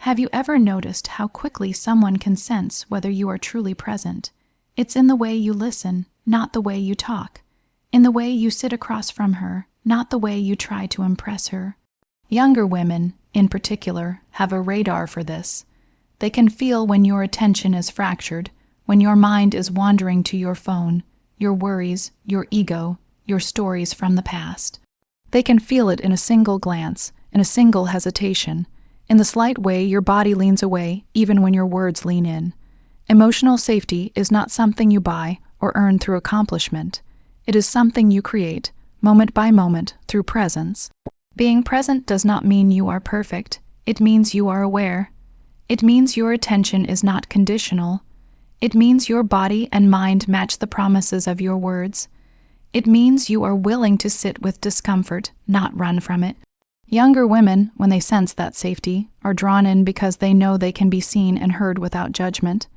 Have you ever noticed how quickly someone can sense whether you are truly present? It's in the way you listen, not the way you talk. In the way you sit across from her, not the way you try to impress her. Younger women, in particular, have a radar for this. They can feel when your attention is fractured, when your mind is wandering to your phone, your worries, your ego, your stories from the past. They can feel it in a single glance, in a single hesitation, in the slight way your body leans away even when your words lean in. Emotional safety is not something you buy or earn through accomplishment. It is something you create, moment by moment, through presence. Being present does not mean you are perfect. It means you are aware. It means your attention is not conditional. It means your body and mind match the promises of your words. It means you are willing to sit with discomfort, not run from it. Younger women, when they sense that safety, are drawn in because they know they can be seen and heard without judgment.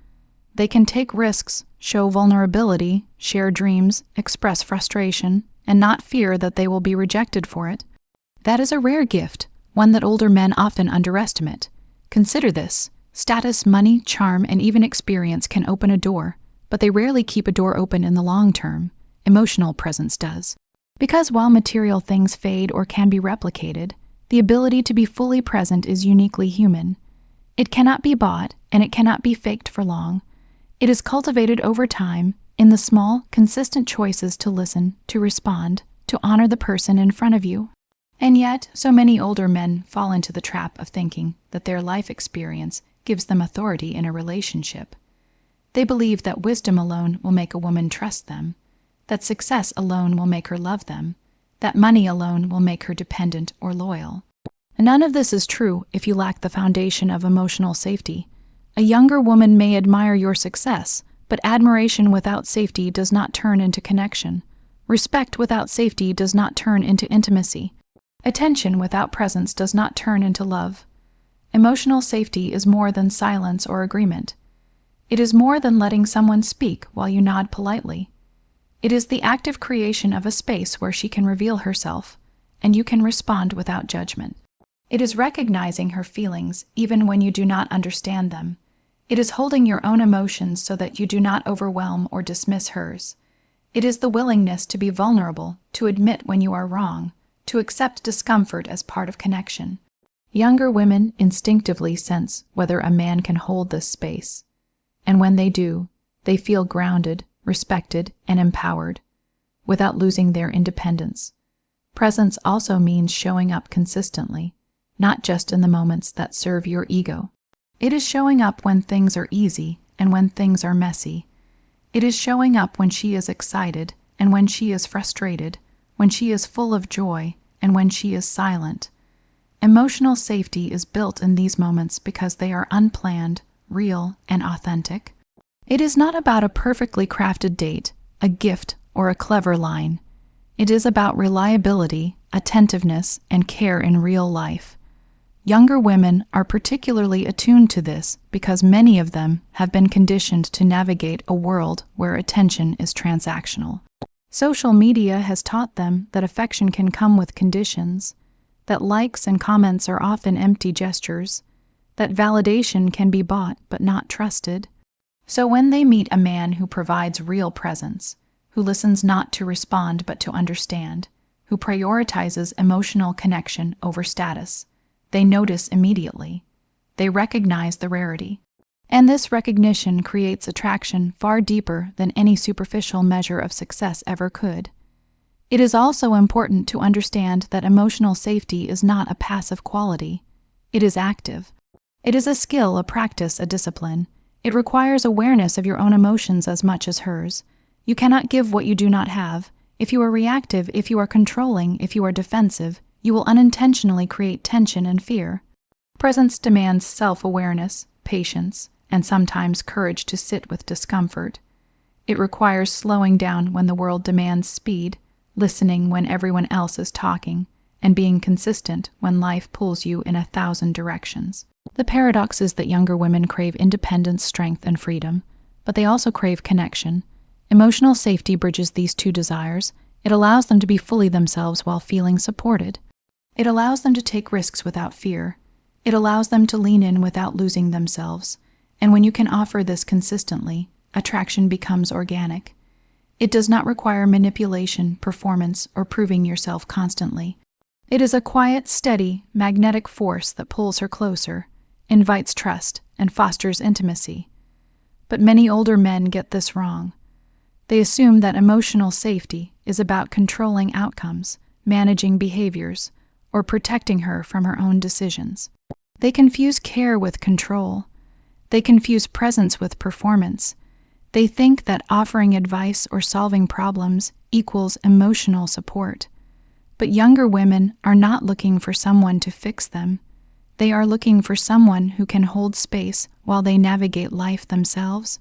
They can take risks, show vulnerability, share dreams, express frustration, and not fear that they will be rejected for it. That is a rare gift, one that older men often underestimate. Consider this: status, money, charm, and even experience can open a door, but they rarely keep a door open in the long term. Emotional presence does. Because while material things fade or can be replicated, the ability to be fully present is uniquely human. It cannot be bought, and it cannot be faked for long. It is cultivated over time, in the small, consistent choices to listen, to respond, to honor the person in front of you. And yet, so many older men fall into the trap of thinking that their life experience gives them authority in a relationship. They believe that wisdom alone will make a woman trust them, that success alone will make her love them, that money alone will make her dependent or loyal. None of this is true if you lack the foundation of emotional safety. A younger woman may admire your success, but admiration without safety does not turn into connection. Respect without safety does not turn into intimacy. Attention without presence does not turn into love. Emotional safety is more than silence or agreement. It is more than letting someone speak while you nod politely. It is the active creation of a space where she can reveal herself, and you can respond without judgment. It is recognizing her feelings even when you do not understand them. It is holding your own emotions so that you do not overwhelm or dismiss hers. It is the willingness to be vulnerable, to admit when you are wrong, to accept discomfort as part of connection. Younger women instinctively sense whether a man can hold this space, and when they do, they feel grounded, respected, and empowered, without losing their independence. Presence also means showing up consistently, not just in the moments that serve your ego. It is showing up when things are easy and when things are messy. It is showing up when she is excited and when she is frustrated, when she is full of joy and when she is silent. Emotional safety is built in these moments because they are unplanned, real, and authentic. It is not about a perfectly crafted date, a gift, or a clever line. It is about reliability, attentiveness, and care in real life. Younger women are particularly attuned to this because many of them have been conditioned to navigate a world where attention is transactional. Social media has taught them that affection can come with conditions, that likes and comments are often empty gestures, that validation can be bought but not trusted. So when they meet a man who provides real presence, who listens not to respond but to understand, who prioritizes emotional connection over status, they notice immediately. They recognize the rarity. And this recognition creates attraction far deeper than any superficial measure of success ever could. It is also important to understand that emotional safety is not a passive quality. It is active. It is a skill, a practice, a discipline. It requires awareness of your own emotions as much as hers. You cannot give what you do not have. If you are reactive, if you are controlling, if you are defensive, you will unintentionally create tension and fear. Presence demands self-awareness, patience, and sometimes courage to sit with discomfort. It requires slowing down when the world demands speed, listening when everyone else is talking, and being consistent when life pulls you in 1,000 directions. The paradox is that younger women crave independence, strength, and freedom, but they also crave connection. Emotional safety bridges these two desires. It allows them to be fully themselves while feeling supported. It allows them to take risks without fear. It allows them to lean in without losing themselves, and when you can offer this consistently, attraction becomes organic. It does not require manipulation, performance, or proving yourself constantly. It is a quiet, steady, magnetic force that pulls her closer, invites trust, and fosters intimacy. But many older men get this wrong. They assume that emotional safety is about controlling outcomes, managing behaviors, or protecting her from her own decisions. They confuse care with control. They confuse presence with performance. They think that offering advice or solving problems equals emotional support. But younger women are not looking for someone to fix them. They are looking for someone who can hold space while they navigate life themselves.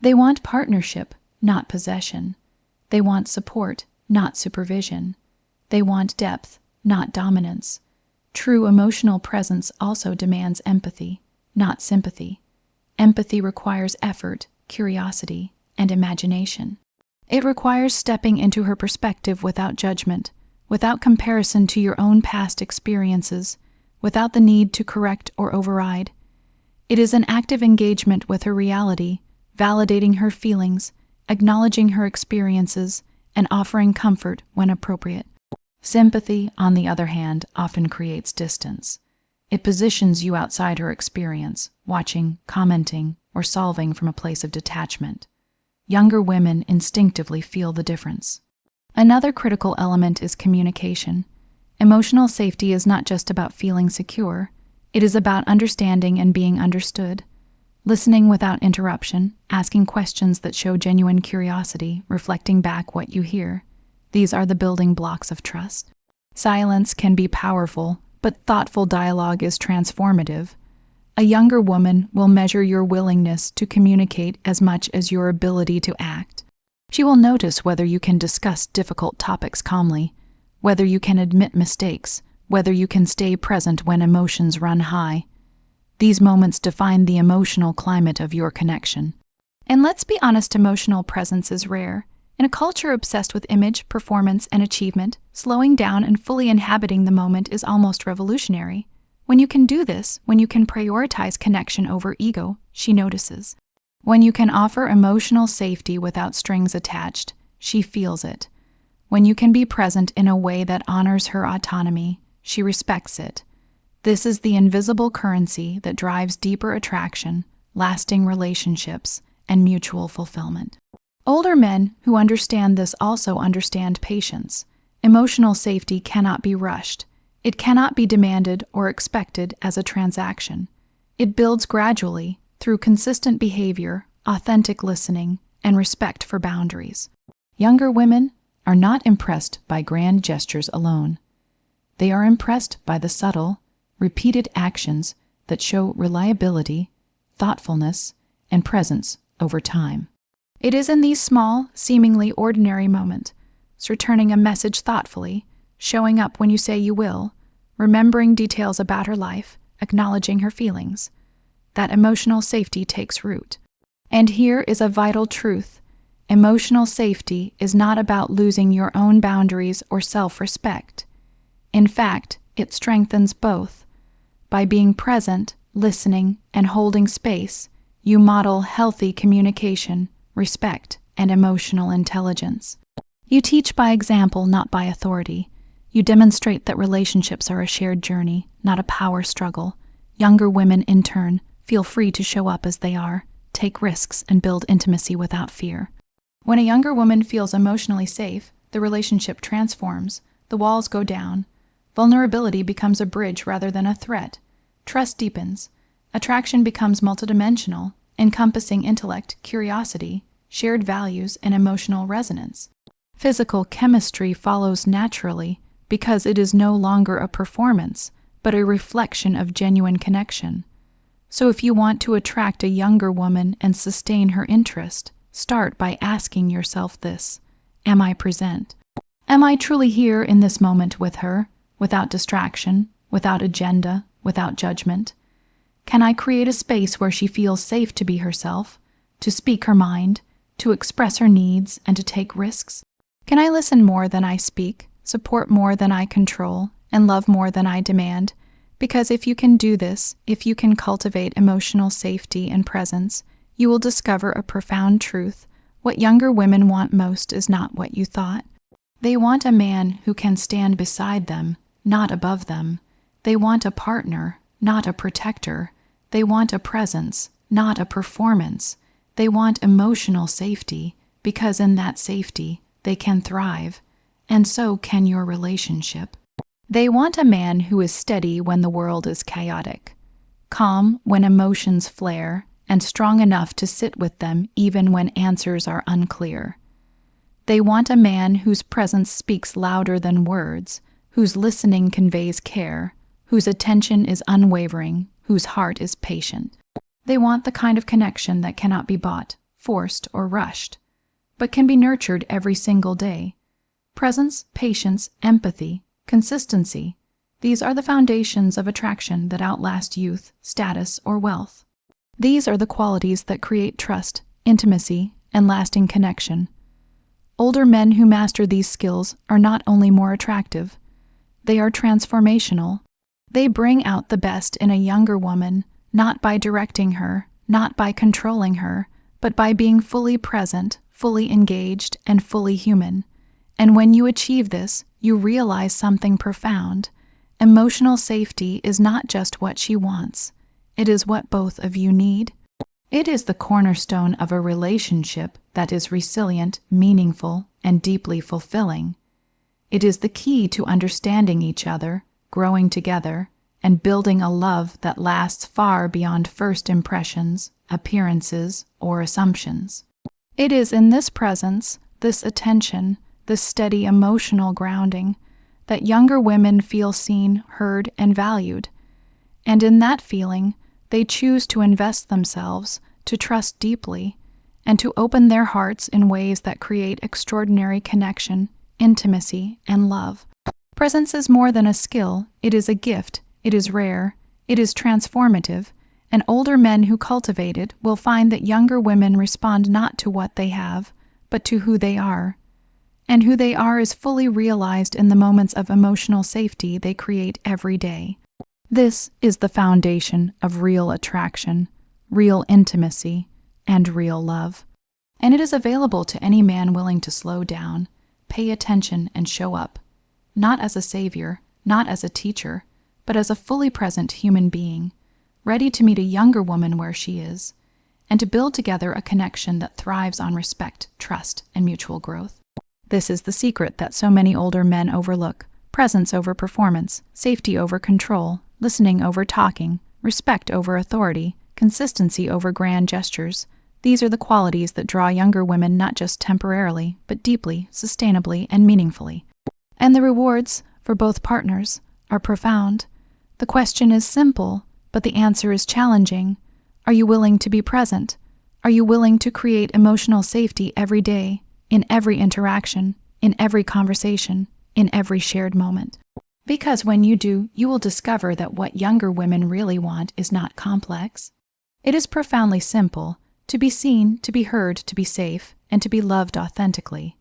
They want partnership, not possession. They want support, not supervision. They want depth, not dominance. True emotional presence also demands empathy, not sympathy. Empathy requires effort, curiosity, and imagination. It requires stepping into her perspective without judgment, without comparison to your own past experiences, without the need to correct or override. It is an active engagement with her reality, validating her feelings, acknowledging her experiences, and offering comfort when appropriate. Sympathy, on the other hand, often creates distance. It positions you outside her experience, watching, commenting, or solving from a place of detachment. Younger women instinctively feel the difference. Another critical element is communication. Emotional safety is not just about feeling secure. It is about understanding and being understood. Listening without interruption, asking questions that show genuine curiosity, reflecting back what you hear. These are the building blocks of trust. Silence can be powerful, but thoughtful dialogue is transformative. A younger woman will measure your willingness to communicate as much as your ability to act. She will notice whether you can discuss difficult topics calmly, whether you can admit mistakes, whether you can stay present when emotions run high. These moments define the emotional climate of your connection. And let's be honest, emotional presence is rare. In a culture obsessed with image, performance, and achievement, slowing down and fully inhabiting the moment is almost revolutionary. When you can do this, when you can prioritize connection over ego, she notices. When you can offer emotional safety without strings attached, she feels it. When you can be present in a way that honors her autonomy, she respects it. This is the invisible currency that drives deeper attraction, lasting relationships, and mutual fulfillment. Older men who understand this also understand patience. Emotional safety cannot be rushed. It cannot be demanded or expected as a transaction. It builds gradually through consistent behavior, authentic listening, and respect for boundaries. Younger women are not impressed by grand gestures alone. They are impressed by the subtle, repeated actions that show reliability, thoughtfulness, and presence over time. It is in these small, seemingly ordinary moments, returning a message thoughtfully, showing up when you say you will, remembering details about her life, acknowledging her feelings, that emotional safety takes root. And here is a vital truth. Emotional safety is not about losing your own boundaries or self-respect. In fact, it strengthens both. By being present, listening, and holding space, you model healthy communication, respect, and emotional intelligence. You teach by example, not by authority. You demonstrate that relationships are a shared journey, not a power struggle. Younger women, in turn, feel free to show up as they are, take risks, and build intimacy without fear. When a younger woman feels emotionally safe, the relationship transforms, the walls go down. Vulnerability becomes a bridge rather than a threat. Trust deepens. Attraction becomes multidimensional, encompassing intellect, curiosity, shared values, and emotional resonance. Physical chemistry follows naturally because it is no longer a performance, but a reflection of genuine connection. So if you want to attract a younger woman and sustain her interest, start by asking yourself this: am I present? Am I truly here in this moment with her, without distraction, without agenda, without judgment? Can I create a space where she feels safe to be herself, to speak her mind, to express her needs, and to take risks? Can I listen more than I speak, support more than I control, and love more than I demand? Because if you can do this, if you can cultivate emotional safety and presence, you will discover a profound truth. What younger women want most is not what you thought. They want a man who can stand beside them, not above them. They want a partner, not a protector. They want a presence, not a performance. They want emotional safety, because in that safety, they can thrive, and so can your relationship. They want a man who is steady when the world is chaotic, calm when emotions flare, and strong enough to sit with them even when answers are unclear. They want a man whose presence speaks louder than words, whose listening conveys care, whose attention is unwavering, whose heart is patient. They want the kind of connection that cannot be bought, forced, or rushed, but can be nurtured every single day. Presence, patience, empathy, consistency, these are the foundations of attraction that outlast youth, status, or wealth. These are the qualities that create trust, intimacy, and lasting connection. Older men who master these skills are not only more attractive, they are transformational. They bring out the best in a younger woman, not by directing her, not by controlling her, but by being fully present, fully engaged, and fully human. And when you achieve this, you realize something profound. Emotional safety is not just what she wants. It is what both of you need. It is the cornerstone of a relationship that is resilient, meaningful, and deeply fulfilling. It is the key to understanding each other, growing together, and building a love that lasts far beyond first impressions, appearances, or assumptions. It is in this presence, this attention, this steady emotional grounding, that younger women feel seen, heard, and valued. And in that feeling, they choose to invest themselves, to trust deeply, and to open their hearts in ways that create extraordinary connection, intimacy, and love. Presence is more than a skill, it is a gift, it is rare, it is transformative, and older men who cultivate it will find that younger women respond not to what they have, but to who they are. And who they are is fully realized in the moments of emotional safety they create every day. This is the foundation of real attraction, real intimacy, and real love. And it is available to any man willing to slow down, pay attention, and show up, not as a savior, not as a teacher, but as a fully present human being, ready to meet a younger woman where she is, and to build together a connection that thrives on respect, trust, and mutual growth. This is the secret that so many older men overlook: presence over performance, safety over control, listening over talking, respect over authority, consistency over grand gestures. These are the qualities that draw younger women not just temporarily, but deeply, sustainably, and meaningfully. And the rewards, for both partners, are profound. The question is simple, but the answer is challenging. Are you willing to be present? Are you willing to create emotional safety every day, in every interaction, in every conversation, in every shared moment? Because when you do, you will discover that what younger women really want is not complex. It is profoundly simple: to be seen, to be heard, to be safe, and to be loved authentically.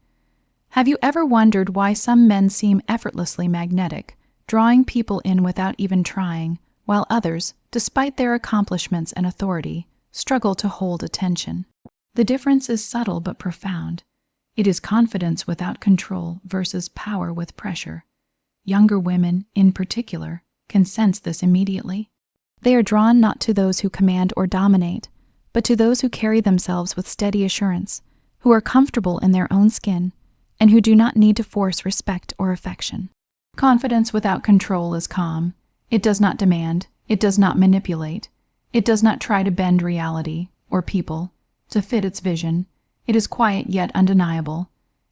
Have you ever wondered why some men seem effortlessly magnetic, drawing people in without even trying, while others, despite their accomplishments and authority, struggle to hold attention? The difference is subtle but profound. It is confidence without control versus power with pressure. Younger women, in particular, can sense this immediately. They are drawn not to those who command or dominate, but to those who carry themselves with steady assurance, who are comfortable in their own skin, and who do not need to force respect or affection. Confidence without control is calm. It does not demand, it does not manipulate, it does not try to bend reality, or people, to fit its vision. It is quiet yet undeniable.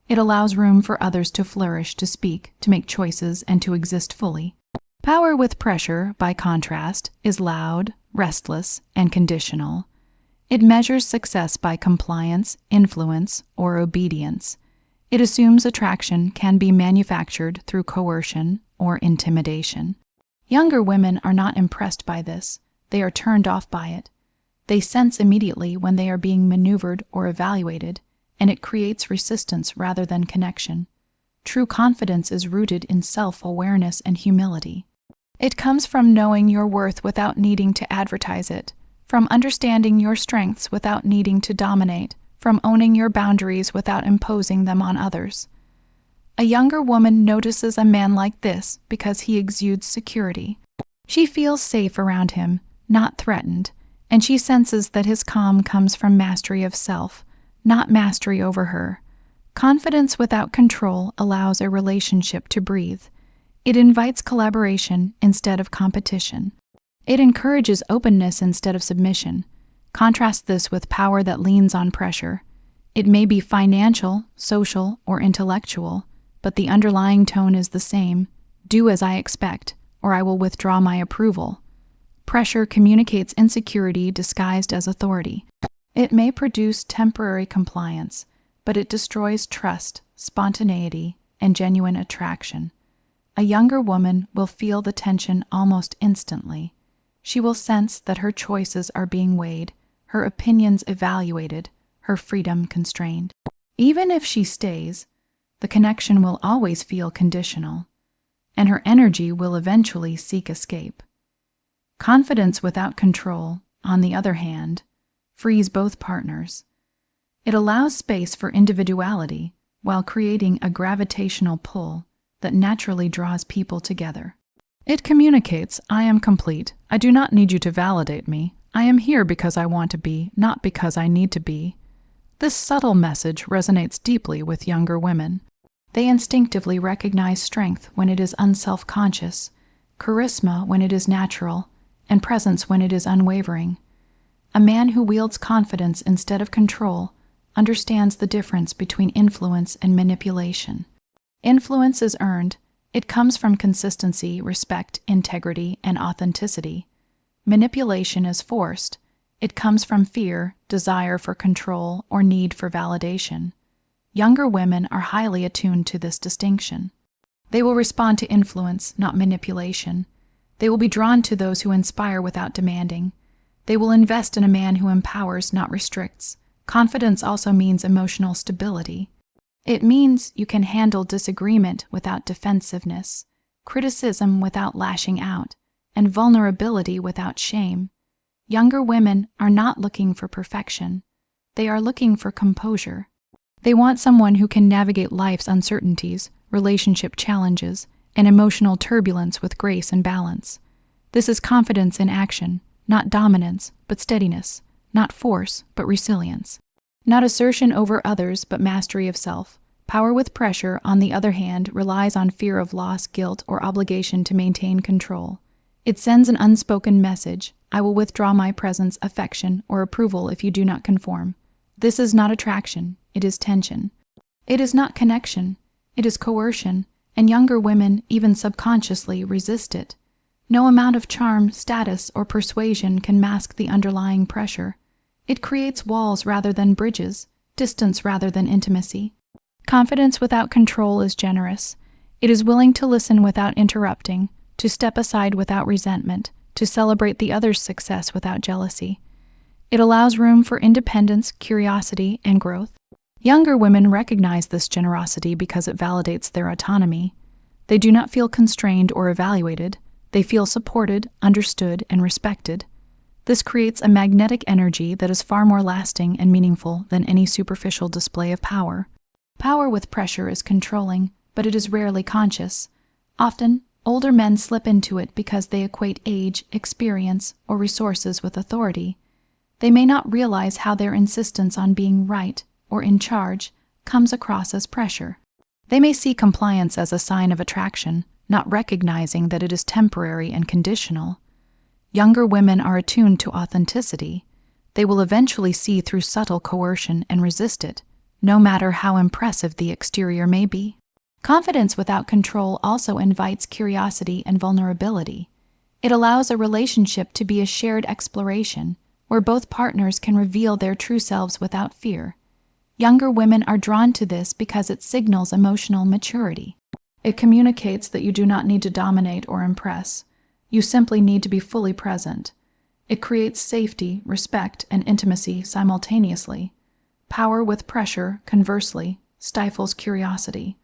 It allows room for others to flourish, to speak, to make choices, and to exist fully. Power with pressure, by contrast, is loud, restless, and conditional. It measures success by compliance, influence, or obedience. It assumes attraction can be manufactured through coercion or intimidation. Younger women are not impressed by this. They are turned off by it. They sense immediately when they are being maneuvered or evaluated, and it creates resistance rather than connection. True confidence is rooted in self-awareness and humility. It comes from knowing your worth without needing to advertise it, from understanding your strengths without needing to dominate, from owning your boundaries without imposing them on others. A younger woman notices a man like this because he exudes security. She feels safe around him, not threatened, and she senses that his calm comes from mastery of self, not mastery over her. Confidence without control allows a relationship to breathe. It invites collaboration instead of competition. It encourages openness instead of submission. Contrast this with power that leans on pressure. It may be financial, social, or intellectual, but the underlying tone is the same. Do as I expect, or I will withdraw my approval. Pressure communicates insecurity disguised as authority. It may produce temporary compliance, but it destroys trust, spontaneity, and genuine attraction. A younger woman will feel the tension almost instantly. She will sense that her choices are being weighed, her opinions evaluated, her freedom constrained. Even if she stays, the connection will always feel conditional, and her energy will eventually seek escape. Confidence without control, on the other hand, frees both partners. It allows space for individuality while creating a gravitational pull that naturally draws people together. It communicates, I am complete. I do not need you to validate me. I am here because I want to be, not because I need to be. This subtle message resonates deeply with younger women. They instinctively recognize strength when it is unself-conscious, charisma when it is natural, and presence when it is unwavering. A man who wields confidence instead of control understands the difference between influence and manipulation. Influence is earned. It comes from consistency, respect, integrity, and authenticity. Manipulation is forced. It comes from fear, desire for control, or need for validation. Younger women are highly attuned to this distinction. They will respond to influence, not manipulation. They will be drawn to those who inspire without demanding. They will invest in a man who empowers, not restricts. Confidence also means emotional stability. It means you can handle disagreement without defensiveness, criticism without lashing out, and vulnerability without shame. Younger women are not looking for perfection. They are looking for composure. They want someone who can navigate life's uncertainties, relationship challenges, and emotional turbulence with grace and balance. This is confidence in action, not dominance, but steadiness, not force, but resilience. Not assertion over others, but mastery of self. Power with pressure, on the other hand, relies on fear of loss, guilt, or obligation to maintain control. It sends an unspoken message, I will withdraw my presence, affection, or approval if you do not conform. This is not attraction, it is tension. It is not connection, it is coercion, and younger women, even subconsciously, resist it. No amount of charm, status, or persuasion can mask the underlying pressure. It creates walls rather than bridges, distance rather than intimacy. Confidence without control is generous. It is willing to listen without interrupting, to step aside without resentment, to celebrate the other's success without jealousy. It allows room for independence, curiosity, and growth. Younger women recognize this generosity because it validates their autonomy. They do not feel constrained or evaluated. They feel supported, understood, and respected. This creates a magnetic energy that is far more lasting and meaningful than any superficial display of power. Power with pressure is controlling, but it is rarely conscious. Often, older men slip into it because they equate age, experience, or resources with authority. They may not realize how their insistence on being right or in charge comes across as pressure. They may see compliance as a sign of attraction, not recognizing that it is temporary and conditional. Younger women are attuned to authenticity. They will eventually see through subtle coercion and resist it, no matter how impressive the exterior may be. Confidence without control also invites curiosity and vulnerability. It allows a relationship to be a shared exploration, where both partners can reveal their true selves without fear. Younger women are drawn to this because it signals emotional maturity. It communicates that you do not need to dominate or impress. You simply need to be fully present. It creates safety, respect, and intimacy simultaneously. Power with pressure, conversely, stifles curiosity.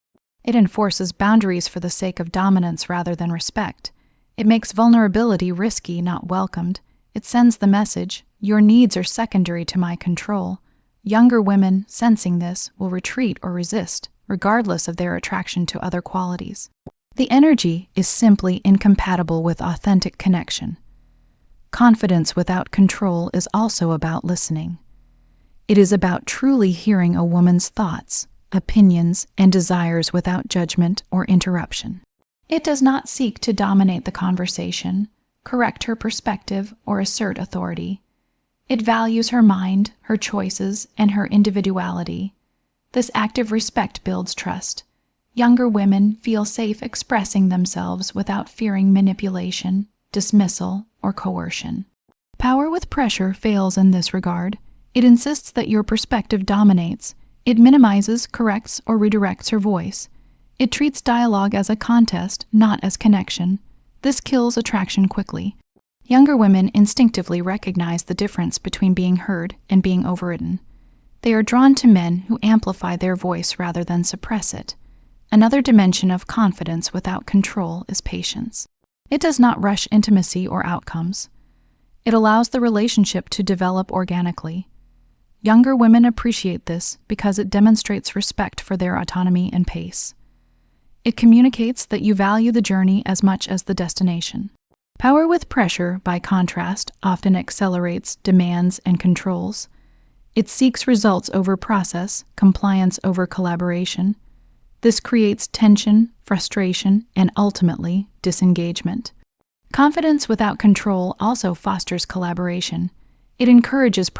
It enforces boundaries for the sake of dominance rather than respect. It makes vulnerability risky, not welcomed. It sends the message, your needs are secondary to my control. Younger women, sensing this, will retreat or resist, regardless of their attraction to other qualities. The energy is simply incompatible with authentic connection. Confidence without control is also about listening. It is about truly hearing a woman's thoughts, opinions, and desires without judgment or interruption. It does not seek to dominate the conversation, correct her perspective, or assert authority. It values her mind, her choices, and her individuality. This active respect builds trust. Younger women feel safe expressing themselves without fearing manipulation, dismissal, or coercion. Power with pressure fails in this regard. It insists that your perspective dominates. It minimizes, corrects, or redirects her voice. It treats dialogue as a contest, not as connection. This kills attraction quickly. Younger women instinctively recognize the difference between being heard and being overridden. They are drawn to men who amplify their voice rather than suppress it. Another dimension of confidence without control is patience. It does not rush intimacy or outcomes. It allows the relationship to develop organically. Younger women appreciate this because it demonstrates respect for their autonomy and pace. It communicates that you value the journey as much as the destination. Power with pressure, by contrast, often accelerates, demands, and controls. It seeks results over process, compliance over collaboration. This creates tension, frustration, and ultimately, disengagement. Confidence without control also fosters collaboration. It encourages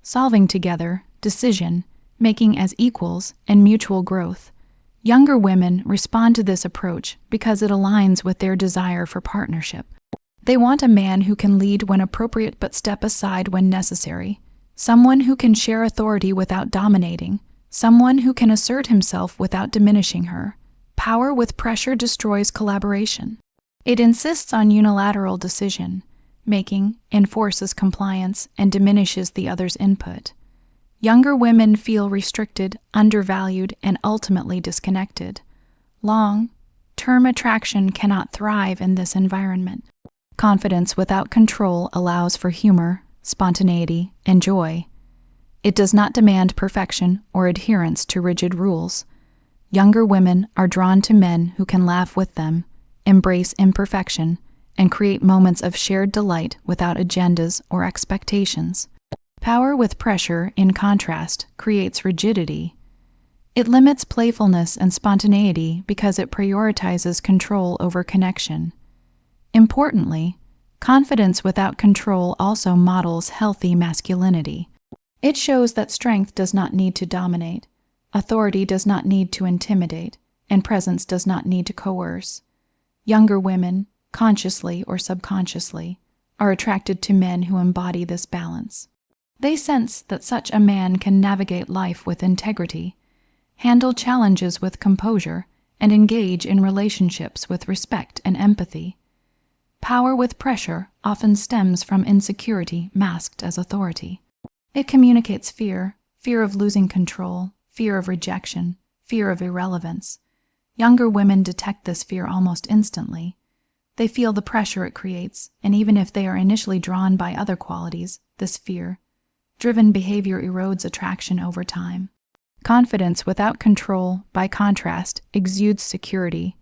solving together, decision, making as equals, and mutual growth. Younger women respond to this approach because it aligns with their desire for partnership. They want a man who can lead when appropriate but step aside when necessary, someone who can share authority without dominating, someone who can assert himself without diminishing her. Power with pressure destroys collaboration. It insists on unilateral decision-making, enforces compliance, and diminishes the other's input. Younger women feel restricted, undervalued, and ultimately disconnected. Long-term attraction cannot thrive in this environment. Confidence without control allows for humor, spontaneity, and joy. It does not demand perfection or adherence to rigid rules. Younger women are drawn to men who can laugh with them, embrace imperfection, and create moments of shared delight without agendas or expectations. Power with pressure, in contrast, creates rigidity. It limits playfulness and spontaneity because it prioritizes control over connection. Importantly, confidence without control also models healthy masculinity. It shows that strength does not need to dominate, authority does not need to intimidate, and presence does not need to coerce. Younger women, consciously or subconsciously, are attracted to men who embody this balance. They sense that such a man can navigate life with integrity, handle challenges with composure, and engage in relationships with respect and empathy. Power with pressure often stems from insecurity masked as authority. It communicates fear of losing control, fear of rejection, fear of irrelevance. Younger women detect this fear almost instantly. They feel the pressure it creates, and even if they are initially drawn by other qualities, this fear-driven behavior erodes attraction over time. Confidence without control, by contrast, exudes security.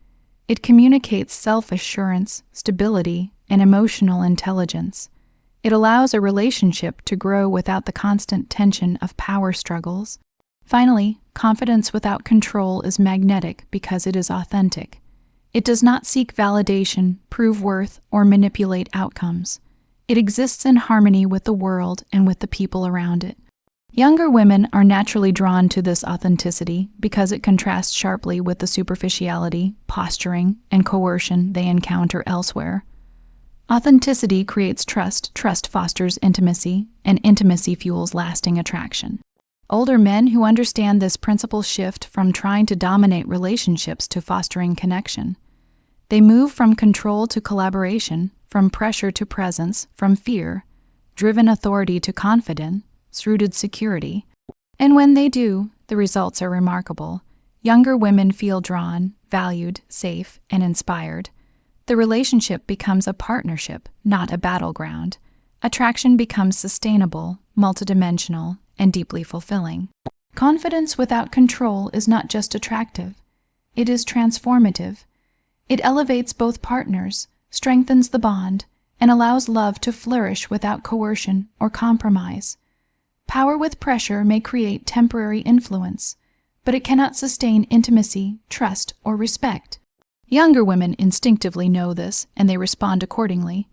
It communicates self-assurance, stability, and emotional intelligence. It allows a relationship to grow without the constant tension of power struggles. Finally, confidence without control is magnetic because it is authentic. It does not seek validation, prove worth, or manipulate outcomes. It exists in harmony with the world and with the people around it. Younger women are naturally drawn to this authenticity because it contrasts sharply with the superficiality, posturing, and coercion they encounter elsewhere. Authenticity creates trust, trust fosters intimacy, and intimacy fuels lasting attraction. Older men who understand this principle shift from trying to dominate relationships to fostering connection. They move from control to collaboration, from pressure to presence, from fear-driven authority to confidence-rooted security. And when they do, the results are remarkable. Younger women feel drawn, valued, safe, and inspired. The relationship becomes a partnership, not a battleground. Attraction becomes sustainable, multidimensional, and deeply fulfilling. Confidence without control is not just attractive. It is transformative. It elevates both partners, strengthens the bond, and allows love to flourish without coercion or compromise. Power with pressure may create temporary influence, but it cannot sustain intimacy, trust, or respect. Younger women instinctively know this, and they respond accordingly.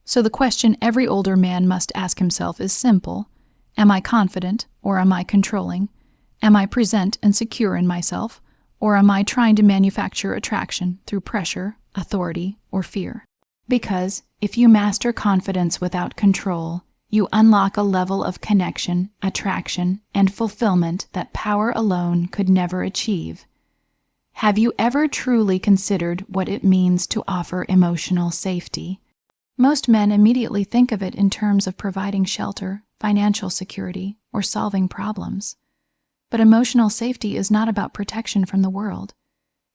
So the question every older man must ask himself is simple. Am I confident, or am I controlling? Am I present and secure in myself, or am I trying to manufacture attraction through pressure, authority, or fear? Because if you master confidence without control, you unlock a level of connection, attraction, and fulfillment that power alone could never achieve. Have you ever truly considered what it means to offer emotional safety? Most men immediately think of it in terms of providing shelter, financial security, or solving problems. But emotional safety is not about protection from the world.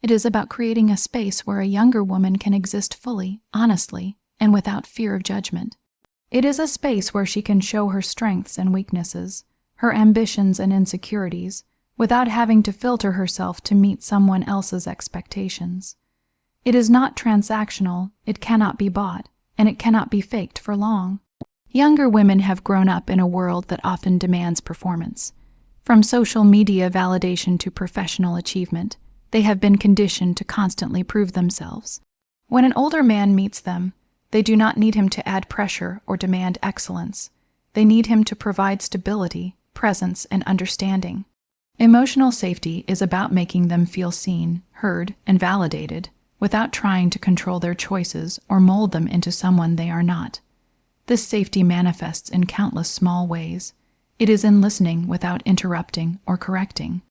It is about creating a space where a younger woman can exist fully, honestly, and without fear of judgment. It is a space where she can show her strengths and weaknesses, her ambitions and insecurities, without having to filter herself to meet someone else's expectations. It is not transactional, it cannot be bought, and it cannot be faked for long. Younger women have grown up in a world that often demands performance. From social media validation to professional achievement, they have been conditioned to constantly prove themselves. When an older man meets them, they do not need him to add pressure or demand excellence. They need him to provide stability, presence, and understanding. Emotional safety is about making them feel seen, heard, and validated, without trying to control their choices or mold them into someone they are not. This safety manifests in countless small ways. It is in listening without interrupting or correcting.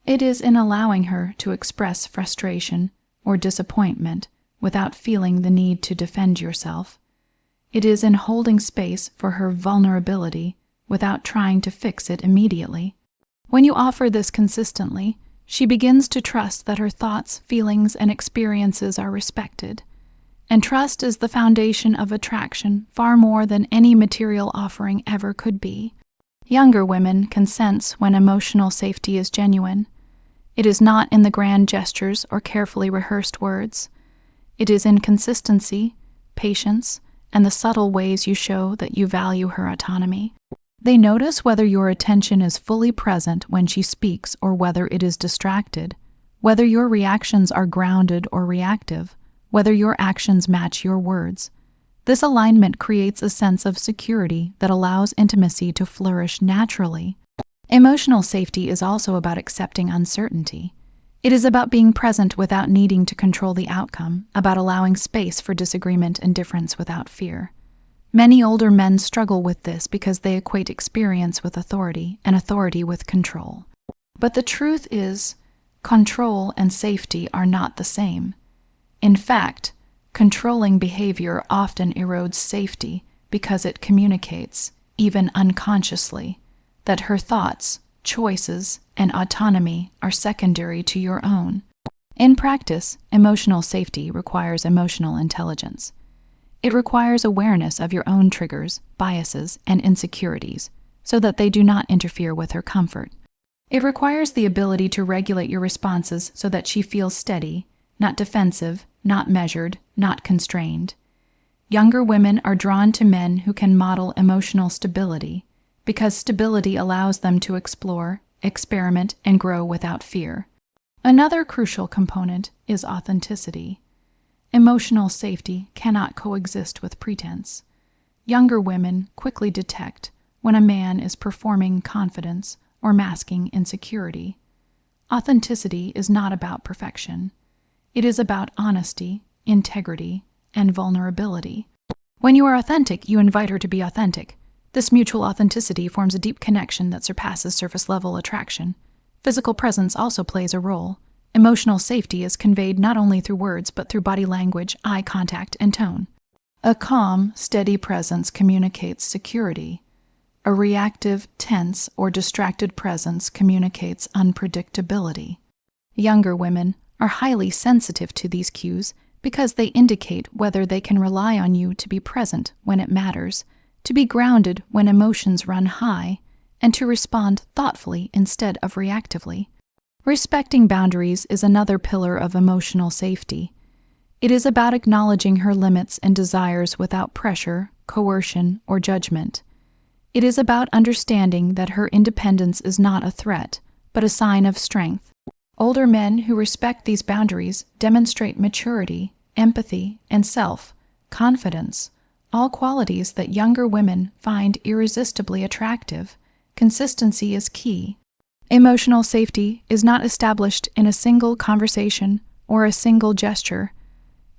It is in allowing her to express frustration or disappointment without feeling the need to defend yourself. It is in holding space for her vulnerability without trying to fix it immediately. When you offer this consistently, she begins to trust that her thoughts, feelings, and experiences are respected. And trust is the foundation of attraction far more than any material offering ever could be. Younger women can sense when emotional safety is genuine. It is not in the grand gestures or carefully rehearsed words. It is in consistency, patience, and the subtle ways you show that you value her autonomy. They notice whether your attention is fully present when she speaks or whether it is distracted, whether your reactions are grounded or reactive, whether your actions match your words. This alignment creates a sense of security that allows intimacy to flourish naturally. Emotional safety is also about accepting uncertainty. It is about being present without needing to control the outcome, about allowing space for disagreement and difference without fear. Many older men struggle with this because they equate experience with authority and authority with control. But the truth is, control and safety are not the same. In fact, controlling behavior often erodes safety because it communicates, even unconsciously, that her thoughts, choices, and autonomy are secondary to your own. In practice, emotional safety requires emotional intelligence. It requires awareness of your own triggers, biases, and insecurities, so that they do not interfere with her comfort. It requires the ability to regulate your responses so that she feels steady, not defensive, not measured, not constrained. Younger women are drawn to men who can model emotional stability, because stability allows them to explore, experiment, and grow without fear. Another crucial component is authenticity. Emotional safety cannot coexist with pretense. Younger women quickly detect when a man is performing confidence or masking insecurity. Authenticity is not about perfection. It is about honesty, integrity, and vulnerability. When you are authentic, you invite her to be authentic. This mutual authenticity forms a deep connection that surpasses surface-level attraction. Physical presence also plays a role. Emotional safety is conveyed not only through words, but through body language, eye contact, and tone. A calm, steady presence communicates security. A reactive, tense, or distracted presence communicates unpredictability. Younger women are highly sensitive to these cues because they indicate whether they can rely on you to be present when it matters, to be grounded when emotions run high, and to respond thoughtfully instead of reactively. Respecting boundaries is another pillar of emotional safety. It is about acknowledging her limits and desires without pressure, coercion, or judgment. It is about understanding that her independence is not a threat, but a sign of strength. Older men who respect these boundaries demonstrate maturity, empathy, and self-confidence, all qualities that younger women find irresistibly attractive. Consistency is key. Emotional safety is not established in a single conversation or a single gesture.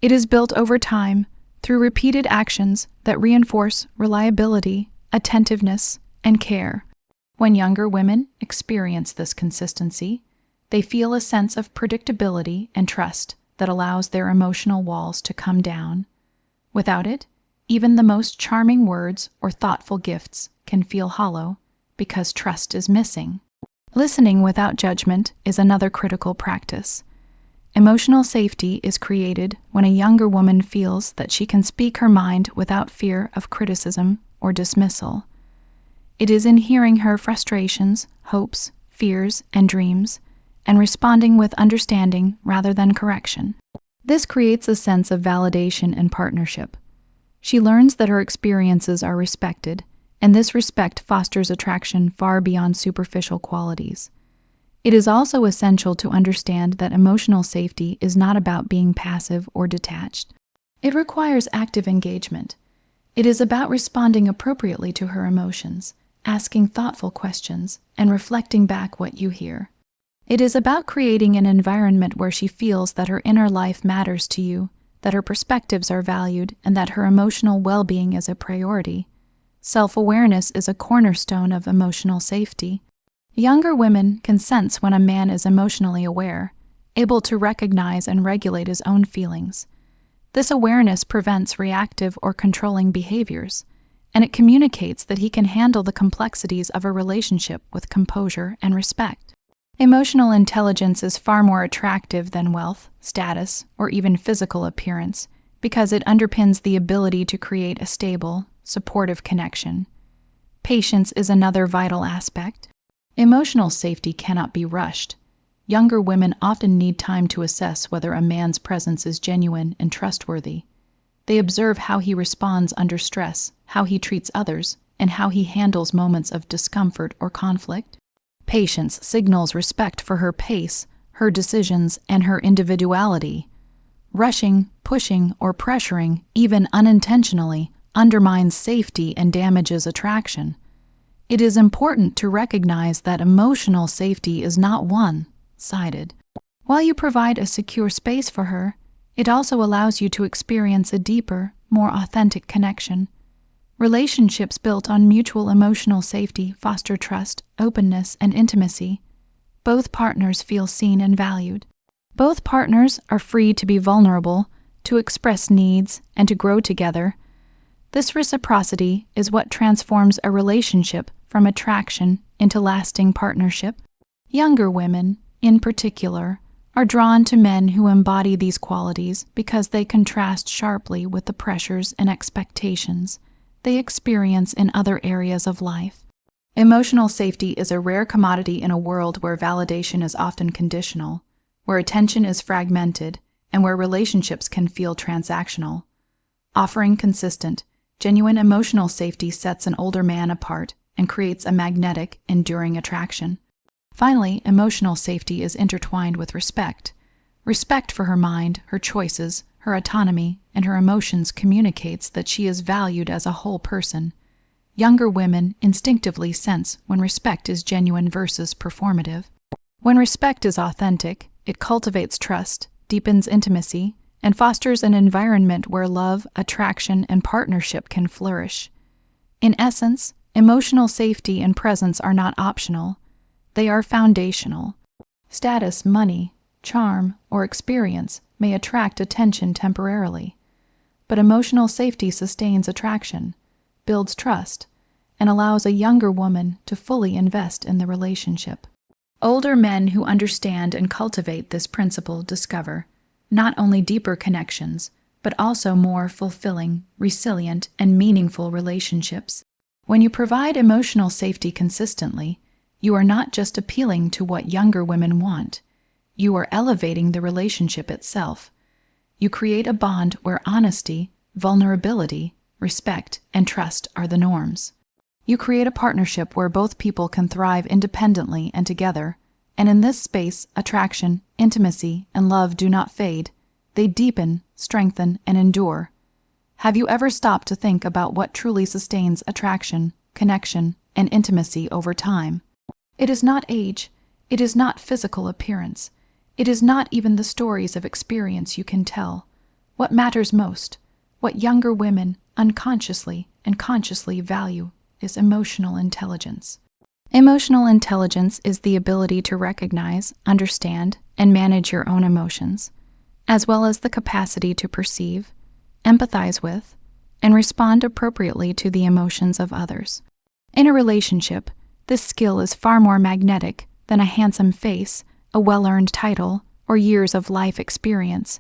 It is built over time through repeated actions that reinforce reliability, attentiveness, and care. When younger women experience this consistency, they feel a sense of predictability and trust that allows their emotional walls to come down. Without it, even the most charming words or thoughtful gifts can feel hollow because trust is missing. Listening without judgment is another critical practice. Emotional safety is created when a younger woman feels that she can speak her mind without fear of criticism or dismissal. It is in hearing her frustrations, hopes, fears, and dreams, and responding with understanding rather than correction. This creates a sense of validation and partnership. She learns that her experiences are respected, and this respect fosters attraction far beyond superficial qualities. It is also essential to understand that emotional safety is not about being passive or detached. It requires active engagement. It is about responding appropriately to her emotions, asking thoughtful questions, and reflecting back what you hear. It is about creating an environment where she feels that her inner life matters to you, that her perspectives are valued, and that her emotional well-being is a priority. Self-awareness is a cornerstone of emotional safety. Younger women can sense when a man is emotionally aware, able to recognize and regulate his own feelings. This awareness prevents reactive or controlling behaviors, and it communicates that he can handle the complexities of a relationship with composure and respect. Emotional intelligence is far more attractive than wealth, status, or even physical appearance because it underpins the ability to create a stable, supportive connection. Patience is another vital aspect. Emotional safety cannot be rushed. Younger women often need time to assess whether a man's presence is genuine and trustworthy. They observe how he responds under stress, how he treats others, and how he handles moments of discomfort or conflict. Patience signals respect for her pace, her decisions, and her individuality. Rushing, pushing, or pressuring, even unintentionally, undermines safety and damages attraction. It is important to recognize that emotional safety is not one-sided. While you provide a secure space for her, it also allows you to experience a deeper, more authentic connection. Relationships built on mutual emotional safety foster trust, openness, and intimacy. Both partners feel seen and valued. Both partners are free to be vulnerable, to express needs, and to grow together. This reciprocity is what transforms a relationship from attraction into lasting partnership. Younger women, in particular, are drawn to men who embody these qualities because they contrast sharply with the pressures and expectations they experience in other areas of life. Emotional safety is a rare commodity in a world where validation is often conditional, where attention is fragmented, and where relationships can feel transactional. Offering consistent, genuine emotional safety sets an older man apart and creates a magnetic, enduring attraction. Finally, emotional safety is intertwined with respect. Respect for her mind, her choices, her autonomy, and her emotions communicates that she is valued as a whole person. Younger women instinctively sense when respect is genuine versus performative. When respect is authentic, it cultivates trust, deepens intimacy, and fosters an environment where love, attraction, and partnership can flourish. In essence, emotional safety and presence are not optional. They are foundational. Status, money, charm, or experience may attract attention temporarily, but emotional safety sustains attraction, builds trust, and allows a younger woman to fully invest in the relationship. Older men who understand and cultivate this principle discover not only deeper connections, but also more fulfilling, resilient, and meaningful relationships. When you provide emotional safety consistently, you are not just appealing to what younger women want, you are elevating the relationship itself. You create a bond where honesty, vulnerability, respect, and trust are the norms. You create a partnership where both people can thrive independently and together, and in this space, attraction, intimacy, and love do not fade. They deepen, strengthen, and endure. Have you ever stopped to think about what truly sustains attraction, connection, and intimacy over time? It is not age. It is not physical appearance. It is not even the stories of experience you can tell. What matters most, what younger women unconsciously and consciously value, is emotional intelligence. Emotional intelligence is the ability to recognize, understand, and manage your own emotions, as well as the capacity to perceive, empathize with, and respond appropriately to the emotions of others. In a relationship, this skill is far more magnetic than a handsome face, a well-earned title, or years of life experience.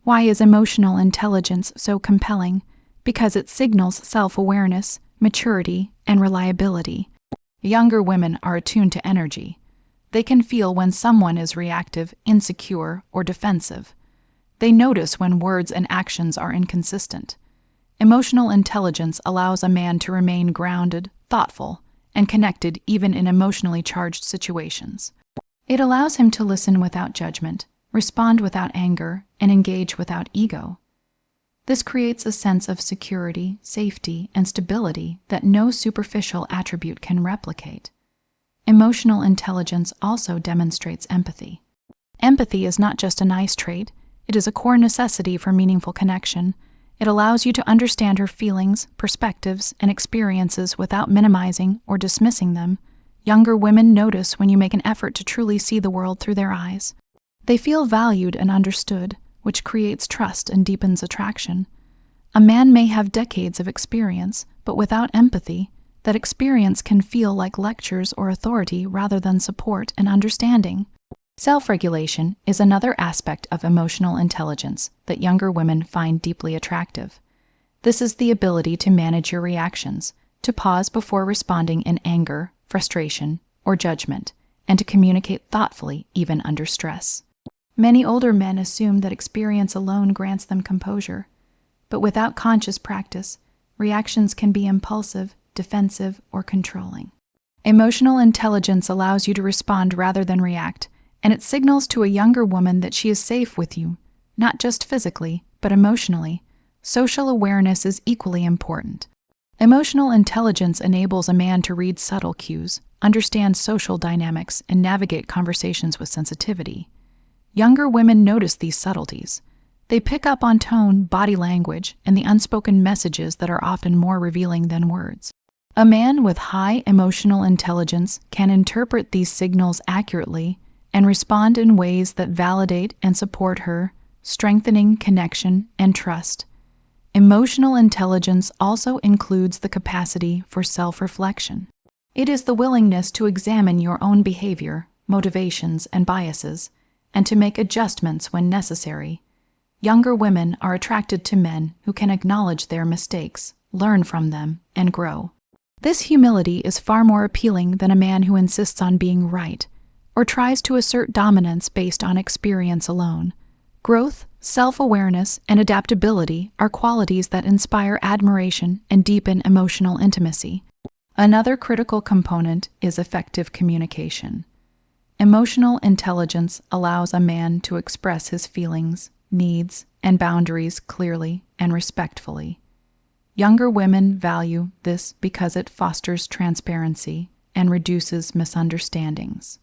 Why is emotional intelligence so compelling? Because it signals self-awareness, maturity, and reliability. Younger women are attuned to energy. They can feel when someone is reactive, insecure, or defensive. They notice when words and actions are inconsistent. Emotional intelligence allows a man to remain grounded, thoughtful, and connected even in emotionally charged situations. It allows him to listen without judgment, respond without anger, and engage without ego. This creates a sense of security, safety, and stability that no superficial attribute can replicate. Emotional intelligence also demonstrates empathy. Empathy is not just a nice trait, it is a core necessity for meaningful connection. It allows you to understand her feelings, perspectives, and experiences without minimizing or dismissing them. Younger women notice when you make an effort to truly see the world through their eyes. They feel valued and understood, which creates trust and deepens attraction. A man may have decades of experience, but without empathy, that experience can feel like lectures or authority rather than support and understanding. Self-regulation is another aspect of emotional intelligence that younger women find deeply attractive. This is the ability to manage your reactions, to pause before responding in anger, frustration, or judgment, and to communicate thoughtfully even under stress. Many older men assume that experience alone grants them composure, but without conscious practice, reactions can be impulsive, defensive, or controlling. Emotional intelligence allows you to respond rather than react, and it signals to a younger woman that she is safe with you, not just physically, but emotionally. Social awareness is equally important. Emotional intelligence enables a man to read subtle cues, understand social dynamics, and navigate conversations with sensitivity. Younger women notice these subtleties. They pick up on tone, body language, and the unspoken messages that are often more revealing than words. A man with high emotional intelligence can interpret these signals accurately and respond in ways that validate and support her, strengthening connection and trust. Emotional intelligence also includes the capacity for self-reflection. It is the willingness to examine your own behavior, motivations, and biases, and to make adjustments when necessary. Younger women are attracted to men who can acknowledge their mistakes, learn from them, and grow. This humility is far more appealing than a man who insists on being right, or tries to assert dominance based on experience alone. Growth, self-awareness, and adaptability are qualities that inspire admiration and deepen emotional intimacy. Another critical component is effective communication. Emotional intelligence allows a man to express his feelings, needs, and boundaries clearly and respectfully. Younger women value this because it fosters transparency and reduces misunderstandings.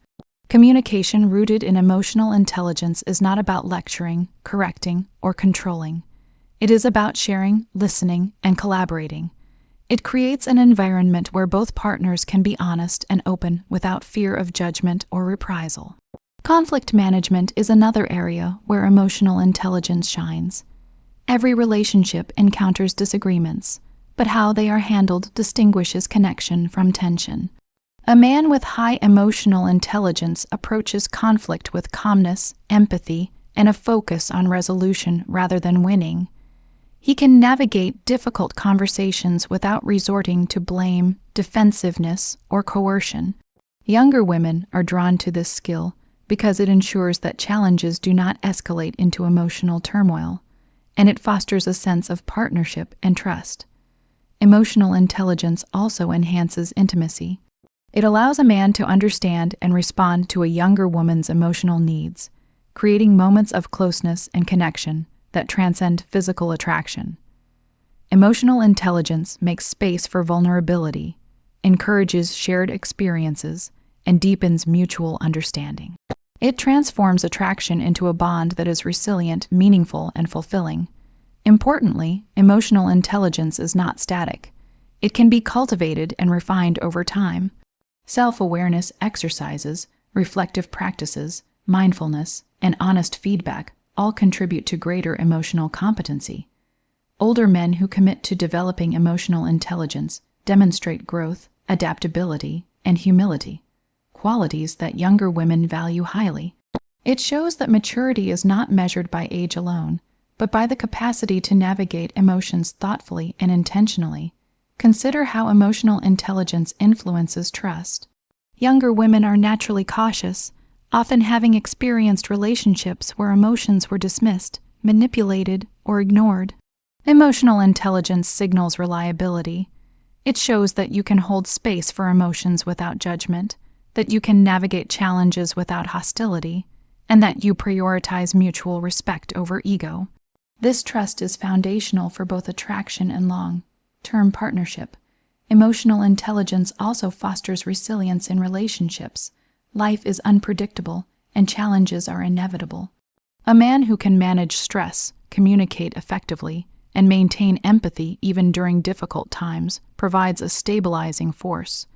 Communication rooted in emotional intelligence is not about lecturing, correcting, or controlling. It is about sharing, listening, and collaborating. It creates an environment where both partners can be honest and open without fear of judgment or reprisal. Conflict management is another area where emotional intelligence shines. Every relationship encounters disagreements, but how they are handled distinguishes connection from tension. A man with high emotional intelligence approaches conflict with calmness, empathy, and a focus on resolution rather than winning. He can navigate difficult conversations without resorting to blame, defensiveness, or coercion. Younger women are drawn to this skill because it ensures that challenges do not escalate into emotional turmoil, and it fosters a sense of partnership and trust. Emotional intelligence also enhances intimacy. It allows a man to understand and respond to a younger woman's emotional needs, creating moments of closeness and connection that transcend physical attraction. Emotional intelligence makes space for vulnerability, encourages shared experiences, and deepens mutual understanding. It transforms attraction into a bond that is resilient, meaningful, and fulfilling. Importantly, emotional intelligence is not static. It can be cultivated and refined over time. Self-awareness exercises, reflective practices, mindfulness, and honest feedback all contribute to greater emotional competency. Older men who commit to developing emotional intelligence demonstrate growth, adaptability, and humility, qualities that younger women value highly. It shows that maturity is not measured by age alone, but by the capacity to navigate emotions thoughtfully and intentionally. Consider how emotional intelligence influences trust. Younger women are naturally cautious, often having experienced relationships where emotions were dismissed, manipulated, or ignored. Emotional intelligence signals reliability. It shows that you can hold space for emotions without judgment, that you can navigate challenges without hostility, and that you prioritize mutual respect over ego. This trust is foundational for both attraction and long-term partnership. Emotional intelligence also fosters resilience in relationships. Life is unpredictable, and challenges are inevitable. A man who can manage stress, communicate effectively, and maintain empathy even during difficult times provides a stabilizing force.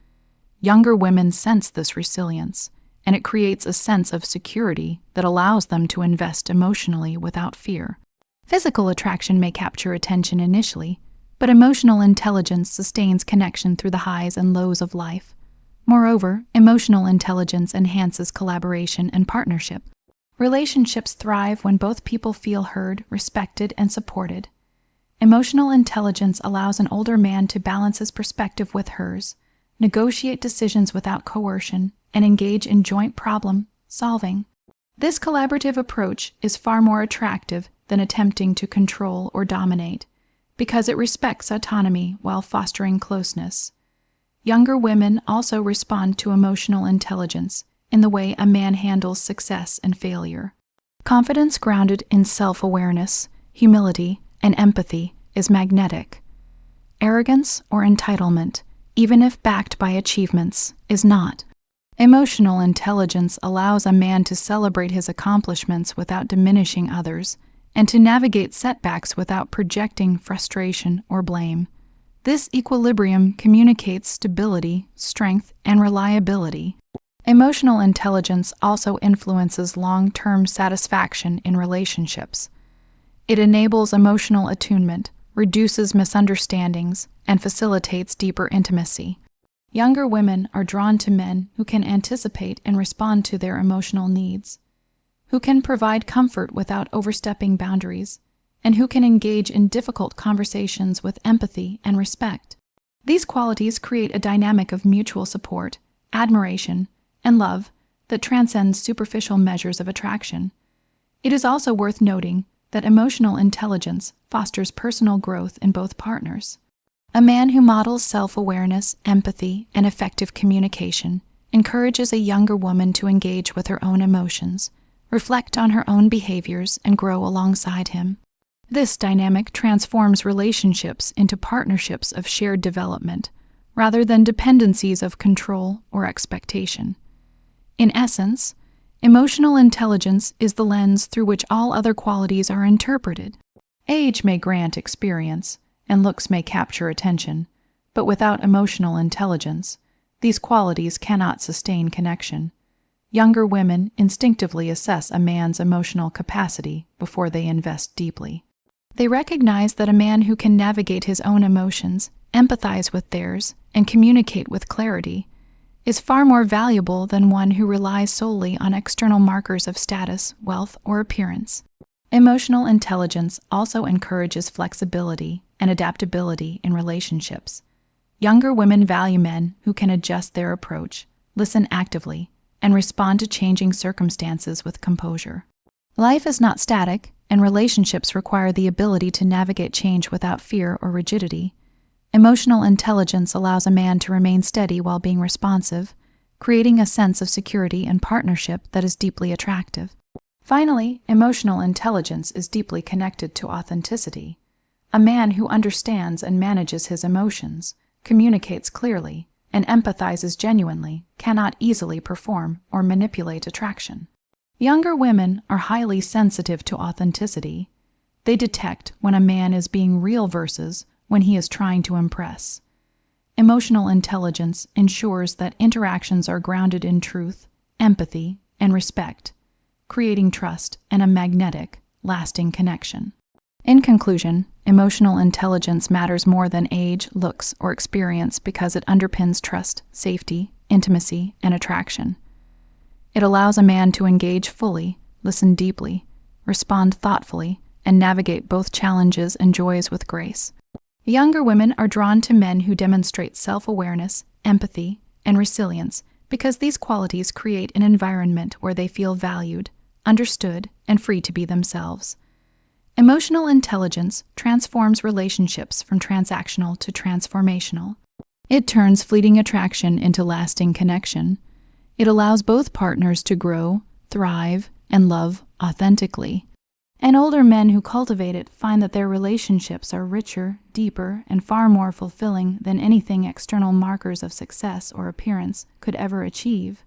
Younger women sense this resilience, and it creates a sense of security that allows them to invest emotionally without fear. Physical attraction may capture attention initially, but emotional intelligence sustains connection through the highs and lows of life. Moreover, emotional intelligence enhances collaboration and partnership. Relationships thrive when both people feel heard, respected, and supported. Emotional intelligence allows an older man to balance his perspective with hers, negotiate decisions without coercion, and engage in joint problem solving. This collaborative approach is far more attractive than attempting to control or dominate, because it respects autonomy while fostering closeness. Younger women also respond to emotional intelligence in the way a man handles success and failure. Confidence grounded in self-awareness, humility, and empathy is magnetic. Arrogance or entitlement, even if backed by achievements, is not. Emotional intelligence allows a man to celebrate his accomplishments without diminishing others, and to navigate setbacks without projecting frustration or blame. This equilibrium communicates stability, strength, and reliability. Emotional intelligence also influences long-term satisfaction in relationships. It enables emotional attunement, reduces misunderstandings, and facilitates deeper intimacy. Younger women are drawn to men who can anticipate and respond to their emotional needs, who can provide comfort without overstepping boundaries, and who can engage in difficult conversations with empathy and respect. These qualities create a dynamic of mutual support, admiration, and love that transcends superficial measures of attraction. It is also worth noting that emotional intelligence fosters personal growth in both partners. A man who models self-awareness, empathy, and effective communication encourages a younger woman to engage with her own emotions, reflect on her own behaviors, and grow alongside him. This dynamic transforms relationships into partnerships of shared development, rather than dependencies of control or expectation. In essence, emotional intelligence is the lens through which all other qualities are interpreted. Age may grant experience, and looks may capture attention, but without emotional intelligence, these qualities cannot sustain connection. Younger women instinctively assess a man's emotional capacity before they invest deeply. They recognize that a man who can navigate his own emotions, empathize with theirs, and communicate with clarity is far more valuable than one who relies solely on external markers of status, wealth, or appearance. Emotional intelligence also encourages flexibility and adaptability in relationships. Younger women value men who can adjust their approach, listen actively, and respond to changing circumstances with composure. Life is not static, and relationships require the ability to navigate change without fear or rigidity. Emotional intelligence allows a man to remain steady while being responsive, creating a sense of security and partnership that is deeply attractive. Finally, emotional intelligence is deeply connected to authenticity. A man who understands and manages his emotions, communicates clearly, and empathizes genuinely cannot easily perform or manipulate attraction. Younger women are highly sensitive to authenticity. They detect when a man is being real versus when he is trying to impress. Emotional intelligence ensures that interactions are grounded in truth, empathy, and respect, creating trust and a magnetic, lasting connection. In conclusion, emotional intelligence matters more than age, looks, or experience because it underpins trust, safety, intimacy, and attraction. It allows a man to engage fully, listen deeply, respond thoughtfully, and navigate both challenges and joys with grace. Younger women are drawn to men who demonstrate self-awareness, empathy, and resilience because these qualities create an environment where they feel valued, understood, and free to be themselves. Emotional intelligence transforms relationships from transactional to transformational. It turns fleeting attraction into lasting connection. It allows both partners to grow, thrive, and love authentically. And older men who cultivate it find that their relationships are richer, deeper, and far more fulfilling than anything external markers of success or appearance could ever achieve.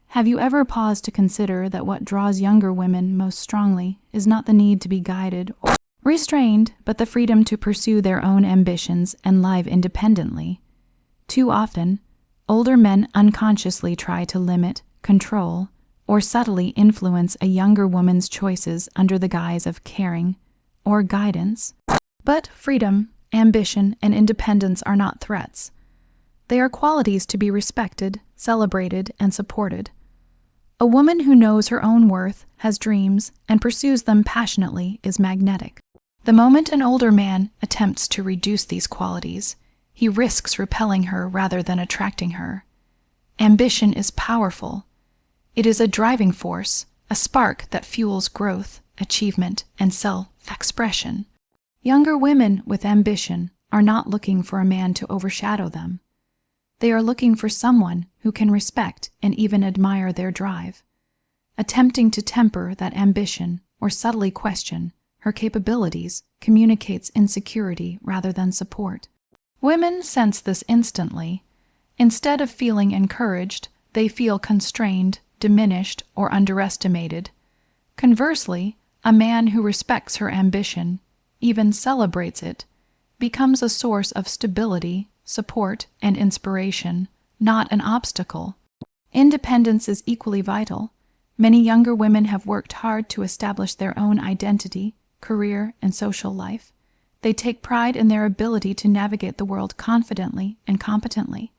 Have you ever paused to consider that what draws younger women most strongly is not the need to be guided or restrained, but the freedom to pursue their own ambitions and live independently? Too often, older men unconsciously try to limit, control, or subtly influence a younger woman's choices under the guise of caring or guidance. But freedom, ambition, and independence are not threats. They are qualities to be respected, celebrated, and supported. A woman who knows her own worth, has dreams, and pursues them passionately is magnetic. The moment an older man attempts to reduce these qualities, he risks repelling her rather than attracting her. Ambition is powerful. It is a driving force, a spark that fuels growth, achievement, and self-expression. Younger women with ambition are not looking for a man to overshadow them. They are looking for someone who can respect and even admire their drive. Attempting to temper that ambition or subtly question her capabilities communicates insecurity rather than support. Women sense this instantly. Instead of feeling encouraged, they feel constrained, diminished, or underestimated. Conversely, a man who respects her ambition, even celebrates it, becomes a source of stability, support, and inspiration, not an obstacle. Independence is equally vital. Many younger women have worked hard to establish their own identity, career, and social life. They take pride in their ability to navigate the world confidently and competently.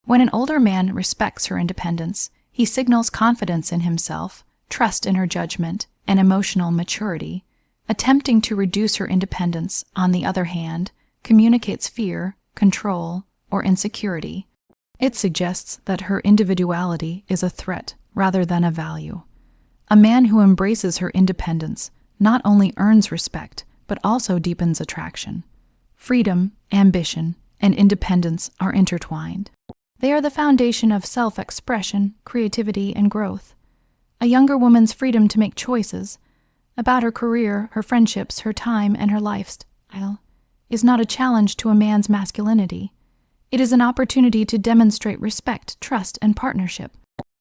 When an older man respects her independence, he signals confidence in himself, trust in her judgment, and emotional maturity. Attempting to reduce her independence, on the other hand, communicates fear, control, or insecurity. It suggests that her individuality is a threat rather than a value. A man who embraces her independence not only earns respect, but also deepens attraction. Freedom, ambition, and independence are intertwined. They are the foundation of self-expression, creativity, and growth. A younger woman's freedom to make choices about her career, her friendships, her time, and her lifestyle is not a challenge to a man's masculinity. It is an opportunity to demonstrate respect, trust, and partnership.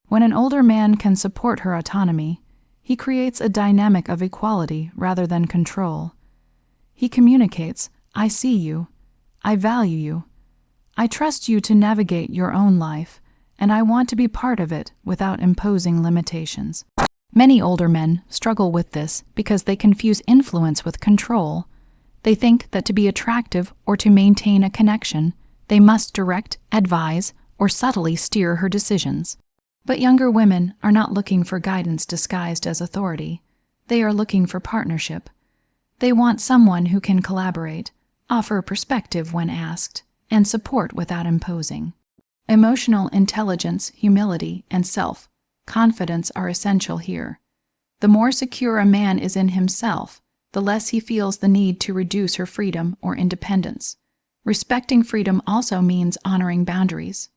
When an older man can support her autonomy, he creates a dynamic of equality rather than control. He communicates, "I see you. I value you. I trust you to navigate your own life, and I want to be part of it without imposing limitations." Many older men struggle with this because they confuse influence with control. They think that to be attractive or to maintain a connection, they must direct, advise, or subtly steer her decisions. But younger women are not looking for guidance disguised as authority. They are looking for partnership. They want someone who can collaborate, offer perspective when asked, and support without imposing. Emotional intelligence, humility, and self-confidence are essential here. The more secure a man is in himself, the less he feels the need to reduce her freedom or independence. Respecting freedom also means honoring boundaries.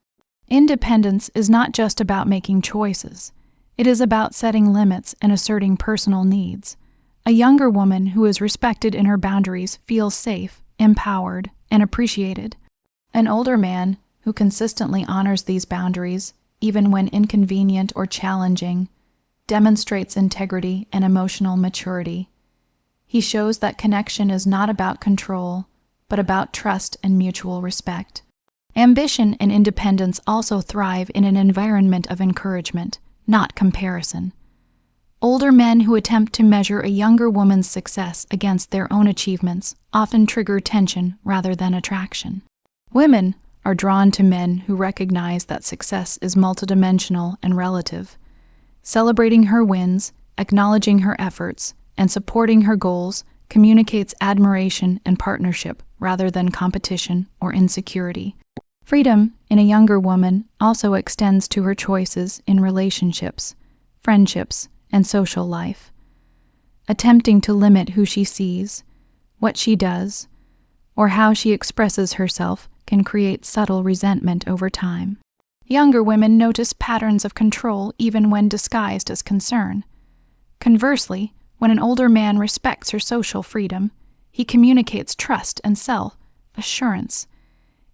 Independence is not just about making choices. It is about setting limits and asserting personal needs. A younger woman who is respected in her boundaries feels safe, empowered, and appreciated. An older man who consistently honors these boundaries, even when inconvenient or challenging, demonstrates integrity and emotional maturity. He shows that connection is not about control, but about trust and mutual respect. Ambition and independence also thrive in an environment of encouragement, not comparison. Older men who attempt to measure a younger woman's success against their own achievements often trigger tension rather than attraction. Women are drawn to men who recognize that success is multidimensional and relative. Celebrating her wins, acknowledging her efforts, and supporting her goals communicates admiration and partnership rather than competition or insecurity. Freedom in a younger woman also extends to her choices in relationships, friendships, and social life. Attempting to limit who she sees, what she does, or how she expresses herself can create subtle resentment over time. Younger women notice patterns of control even when disguised as concern. Conversely, when an older man respects her social freedom, he communicates trust and self-assurance.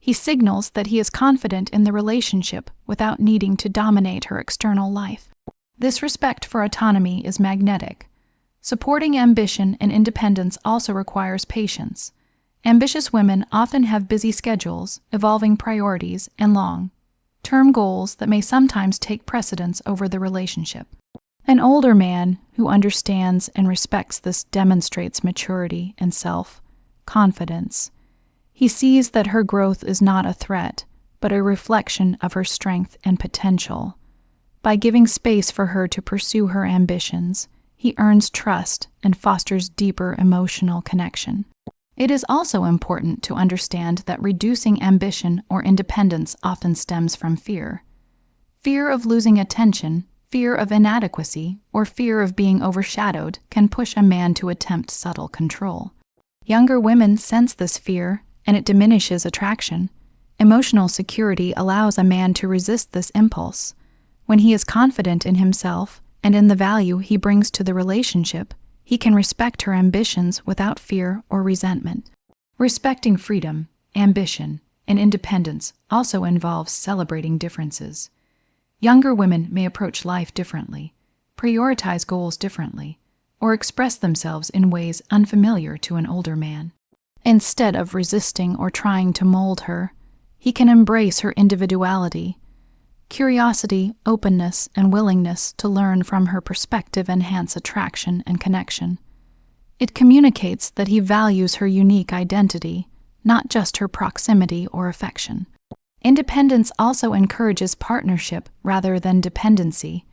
He signals that he is confident in the relationship without needing to dominate her external life. This respect for autonomy is magnetic. Supporting ambition and independence also requires patience. Ambitious women often have busy schedules, evolving priorities, and long-term goals that may sometimes take precedence over the relationship. An older man who understands and respects this demonstrates maturity and self-confidence. He sees that her growth is not a threat, but a reflection of her strength and potential. By giving space for her to pursue her ambitions, he earns trust and fosters deeper emotional connection. It is also important to understand that reducing ambition or independence often stems from fear. Fear of losing attention, fear of inadequacy, or fear of being overshadowed can push a man to attempt subtle control. Younger women sense this fear, and it diminishes attraction. Emotional security allows a man to resist this impulse. When he is confident in himself and in the value he brings to the relationship, he can respect her ambitions without fear or resentment. Respecting freedom, ambition, and independence also involves celebrating differences. Younger women may approach life differently, prioritize goals differently, or express themselves in ways unfamiliar to an older man. Instead of resisting or trying to mold her, he can embrace her individuality. Curiosity, openness, and willingness to learn from her perspective enhance attraction and connection. It communicates that he values her unique identity, not just her proximity or affection. Independence also encourages partnership rather than dependency.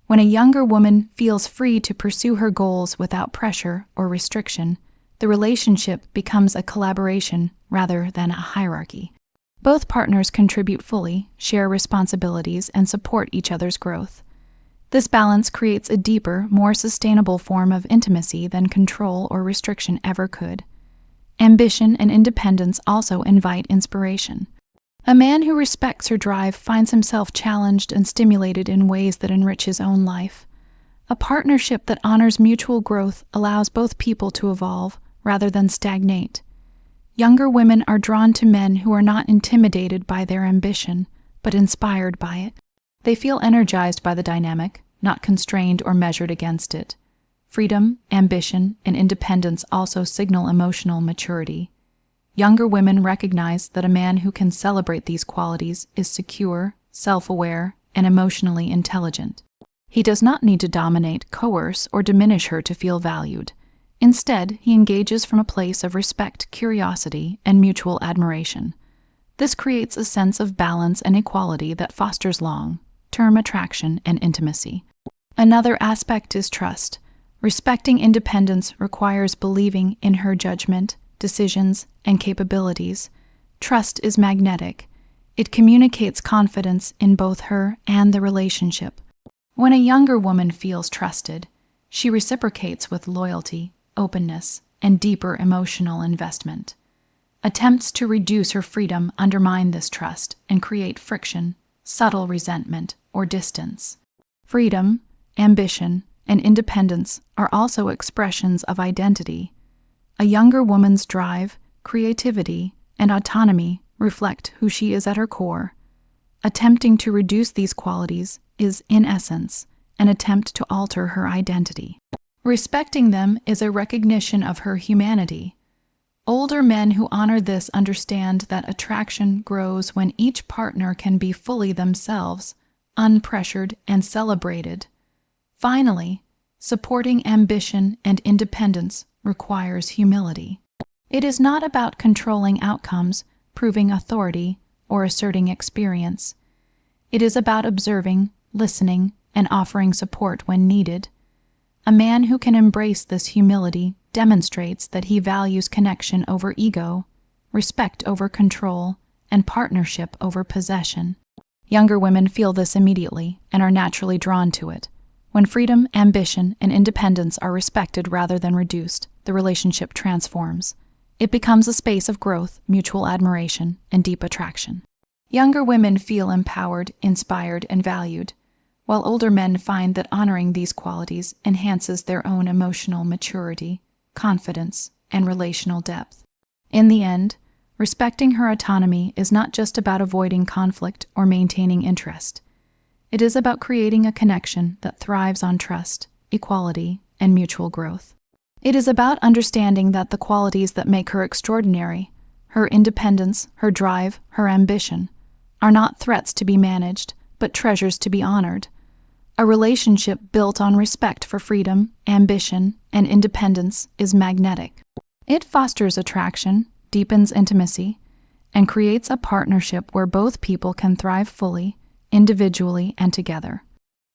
When a younger woman feels free to pursue her goals without pressure or restriction, the relationship becomes a collaboration rather than a hierarchy. Both partners contribute fully, share responsibilities, and support each other's growth. This balance creates a deeper, more sustainable form of intimacy than control or restriction ever could. Ambition and independence also invite inspiration. A man who respects her drive finds himself challenged and stimulated in ways that enrich his own life. A partnership that honors mutual growth allows both people to evolve rather than stagnate. Younger women are drawn to men who are not intimidated by their ambition, but inspired by it. They feel energized by the dynamic, not constrained or measured against it. Freedom, ambition, and independence also signal emotional maturity. Younger women recognize that a man who can celebrate these qualities is secure, self-aware, and emotionally intelligent. He does not need to dominate, coerce, or diminish her to feel valued. Instead, he engages from a place of respect, curiosity, and mutual admiration. This creates a sense of balance and equality that fosters long-term attraction and intimacy. Another aspect is trust. Respecting independence requires believing in her judgment, decisions, and capabilities. Trust is magnetic. It communicates confidence in both her and the relationship. When a younger woman feels trusted, she reciprocates with loyalty, openness, and deeper emotional investment. Attempts to reduce her freedom undermine this trust and create friction, subtle resentment, or distance. Freedom, ambition, and independence are also expressions of identity. A younger woman's drive, creativity, and autonomy reflect who she is at her core. Attempting to reduce these qualities is, in essence, an attempt to alter her identity. Respecting them is a recognition of her humanity. Older men who honor this understand that attraction grows when each partner can be fully themselves, unpressured and celebrated. Finally, supporting ambition and independence requires humility. It is not about controlling outcomes, proving authority, or asserting experience. It is about observing, listening, and offering support when needed. A man who can embrace this humility demonstrates that he values connection over ego, respect over control, and partnership over possession. Younger women feel this immediately and are naturally drawn to it. When freedom, ambition, and independence are respected rather than reduced, the relationship transforms. It becomes a space of growth, mutual admiration, and deep attraction. Younger women feel empowered, inspired, and valued, while older men find that honoring these qualities enhances their own emotional maturity, confidence, and relational depth. In the end, respecting her autonomy is not just about avoiding conflict or maintaining interest. It is about creating a connection that thrives on trust, equality, and mutual growth. It is about understanding that the qualities that make her extraordinary, her independence, her drive, her ambition, are not threats to be managed, but treasures to be honored. A relationship built on respect for freedom, ambition, and independence is magnetic. It fosters attraction, deepens intimacy, and creates a partnership where both people can thrive fully, individually and together.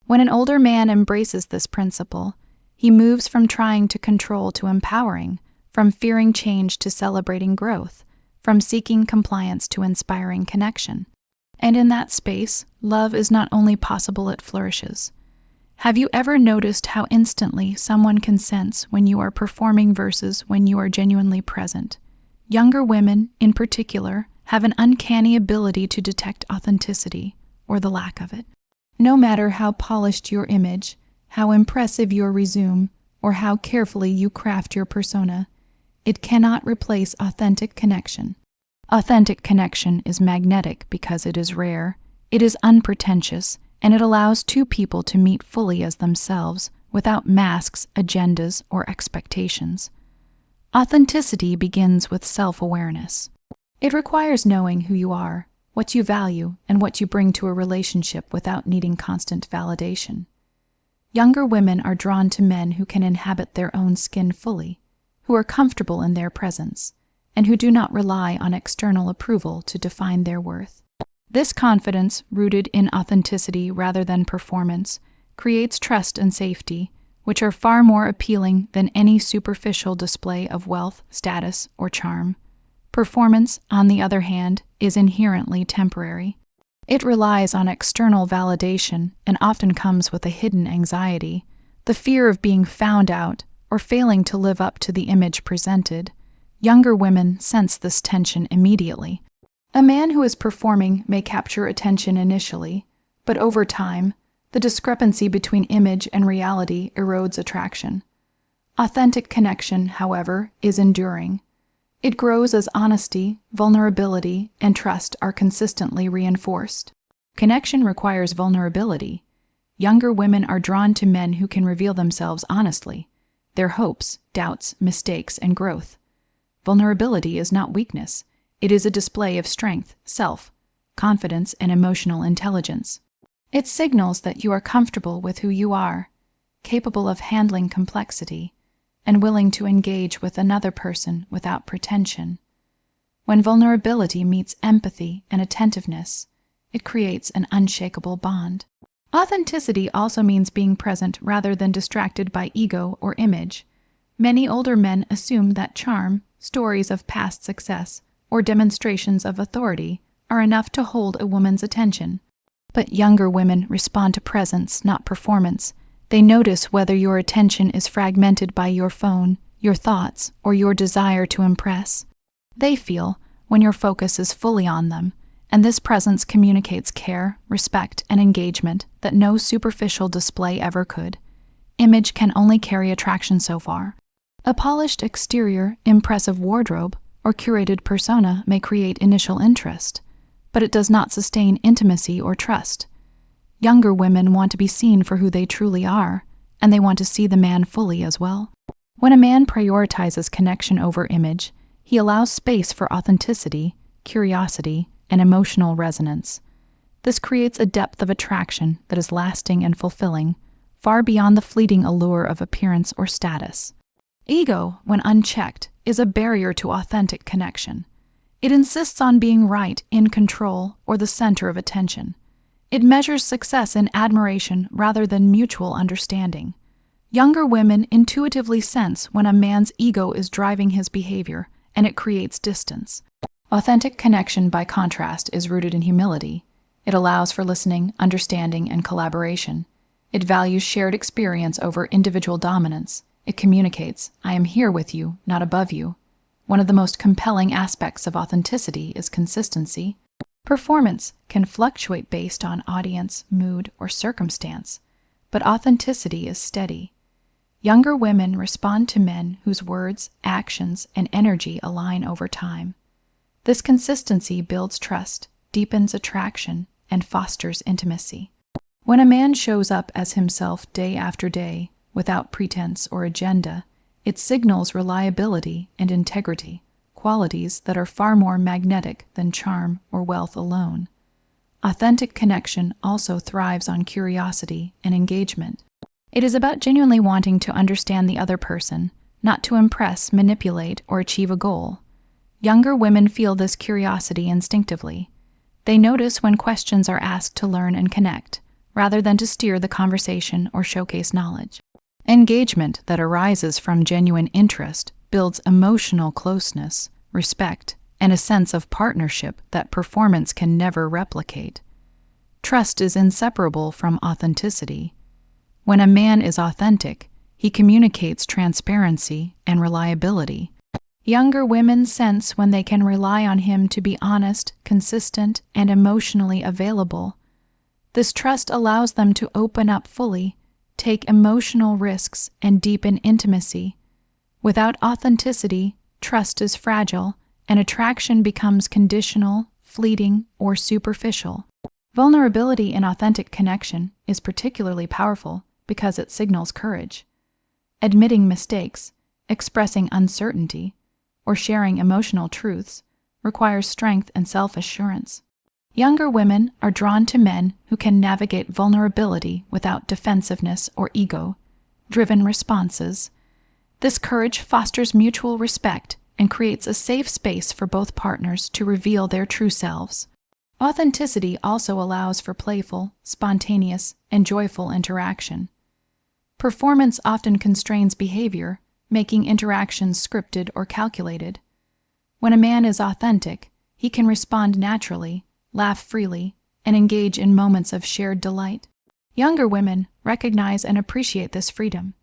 When an older man embraces this principle, he moves from trying to control to empowering, from fearing change to celebrating growth, from seeking compliance to inspiring connection. And in that space, love is not only possible, it flourishes. Have you ever noticed how instantly someone can sense when you are performing versus when you are genuinely present? Younger women, in particular, have an uncanny ability to detect authenticity, or the lack of it. No matter how polished your image, how impressive your resume, or how carefully you craft your persona, it cannot replace authentic connection. Authentic connection is magnetic because it is rare, it is unpretentious, and it allows two people to meet fully as themselves without masks, agendas, or expectations. Authenticity begins with self-awareness. It requires knowing who you are, what you value, and what you bring to a relationship without needing constant validation. Younger women are drawn to men who can inhabit their own skin fully, who are comfortable in their presence, and who do not rely on external approval to define their worth. This confidence, rooted in authenticity rather than performance, creates trust and safety, which are far more appealing than any superficial display of wealth, status, or charm. Performance, on the other hand, is inherently temporary. It relies on external validation and often comes with a hidden anxiety, the fear of being found out or failing to live up to the image presented. Younger women sense this tension immediately. A man who is performing may capture attention initially, but over time, the discrepancy between image and reality erodes attraction. Authentic connection, however, is enduring. It grows as honesty, vulnerability, and trust are consistently reinforced. Connection requires vulnerability. Younger women are drawn to men who can reveal themselves honestly, their hopes, doubts, mistakes, and growth. Vulnerability is not weakness. It is a display of strength, self-confidence, and emotional intelligence. It signals that you are comfortable with who you are, capable of handling complexity, and willing to engage with another person without pretension. When vulnerability meets empathy and attentiveness, it creates an unshakable bond. Authenticity also means being present rather than distracted by ego or image. Many older men assume that charm, stories of past success, or demonstrations of authority are enough to hold a woman's attention. But younger women respond to presence, not performance. They notice whether your attention is fragmented by your phone, your thoughts, or your desire to impress. They feel when your focus is fully on them, and this presence communicates care, respect, and engagement that no superficial display ever could. Image can only carry attraction so far. A polished exterior, impressive wardrobe, or curated persona may create initial interest, but it does not sustain intimacy or trust. Younger women want to be seen for who they truly are, and they want to see the man fully as well. When a man prioritizes connection over image, he allows space for authenticity, curiosity, and emotional resonance. This creates a depth of attraction that is lasting and fulfilling, far beyond the fleeting allure of appearance or status. Ego, when unchecked, is a barrier to authentic connection. It insists on being right, in control, or the center of attention. It measures success in admiration rather than mutual understanding. Younger women intuitively sense when a man's ego is driving his behavior, and it creates distance. Authentic connection, by contrast, is rooted in humility. It allows for listening, understanding, and collaboration. It values shared experience over individual dominance. It communicates, "I am here with you, not above you." One of the most compelling aspects of authenticity is consistency. Performance can fluctuate based on audience, mood, or circumstance, but authenticity is steady. Younger women respond to men whose words, actions, and energy align over time. This consistency builds trust, deepens attraction, and fosters intimacy. When a man shows up as himself day after day, without pretense or agenda, it signals reliability and integrity, qualities that are far more magnetic than charm or wealth alone. Authentic connection also thrives on curiosity and engagement. It is about genuinely wanting to understand the other person, not to impress, manipulate, or achieve a goal. Younger women feel this curiosity instinctively. They notice when questions are asked to learn and connect, rather than to steer the conversation or showcase knowledge. Engagement that arises from genuine interest builds emotional closeness, respect, and a sense of partnership that performance can never replicate. Trust is inseparable from authenticity. When a man is authentic, he communicates transparency and reliability. Younger women sense when they can rely on him to be honest, consistent, and emotionally available. This trust allows them to open up fully, take emotional risks, and deepen intimacy. Without authenticity, trust is fragile, and attraction becomes conditional, fleeting, or superficial. Vulnerability in authentic connection is particularly powerful because it signals courage. Admitting mistakes, expressing uncertainty, or sharing emotional truths requires strength and self-assurance. Younger women are drawn to men who can navigate vulnerability without defensiveness or ego-driven responses. This courage fosters mutual respect and creates a safe space for both partners to reveal their true selves. Authenticity also allows for playful, spontaneous, and joyful interaction. Performance often constrains behavior, making interactions scripted or calculated. When a man is authentic, he can respond naturally, laugh freely, and engage in moments of shared delight. Younger women recognize and appreciate this freedom.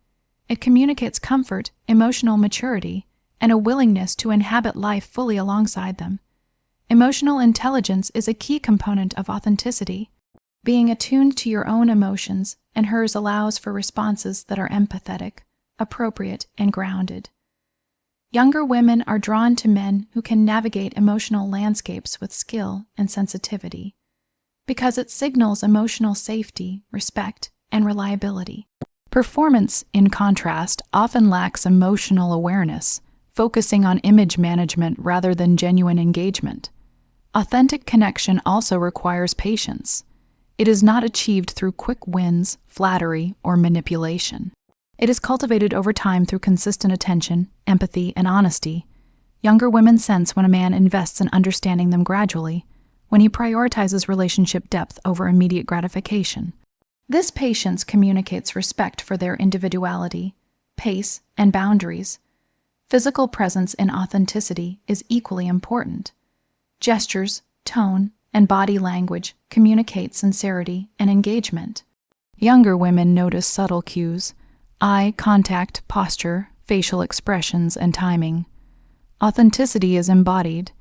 It communicates comfort, emotional maturity, and a willingness to inhabit life fully alongside them. Emotional intelligence is a key component of authenticity. Being attuned to your own emotions and hers allows for responses that are empathetic, appropriate, and grounded. Younger women are drawn to men who can navigate emotional landscapes with skill and sensitivity, because it signals emotional safety, respect, and reliability. Performance, in contrast, often lacks emotional awareness, focusing on image management rather than genuine engagement. Authentic connection also requires patience. It is not achieved through quick wins, flattery, or manipulation. It is cultivated over time through consistent attention, empathy, and honesty. Younger women sense when a man invests in understanding them gradually, when he prioritizes relationship depth over immediate gratification. This patience communicates respect for their individuality, pace, and boundaries. Physical presence and authenticity is equally important. Gestures, tone, and body language communicate sincerity and engagement. Younger women notice subtle cues: eye contact, posture, facial expressions, and timing. Authenticity is embodied.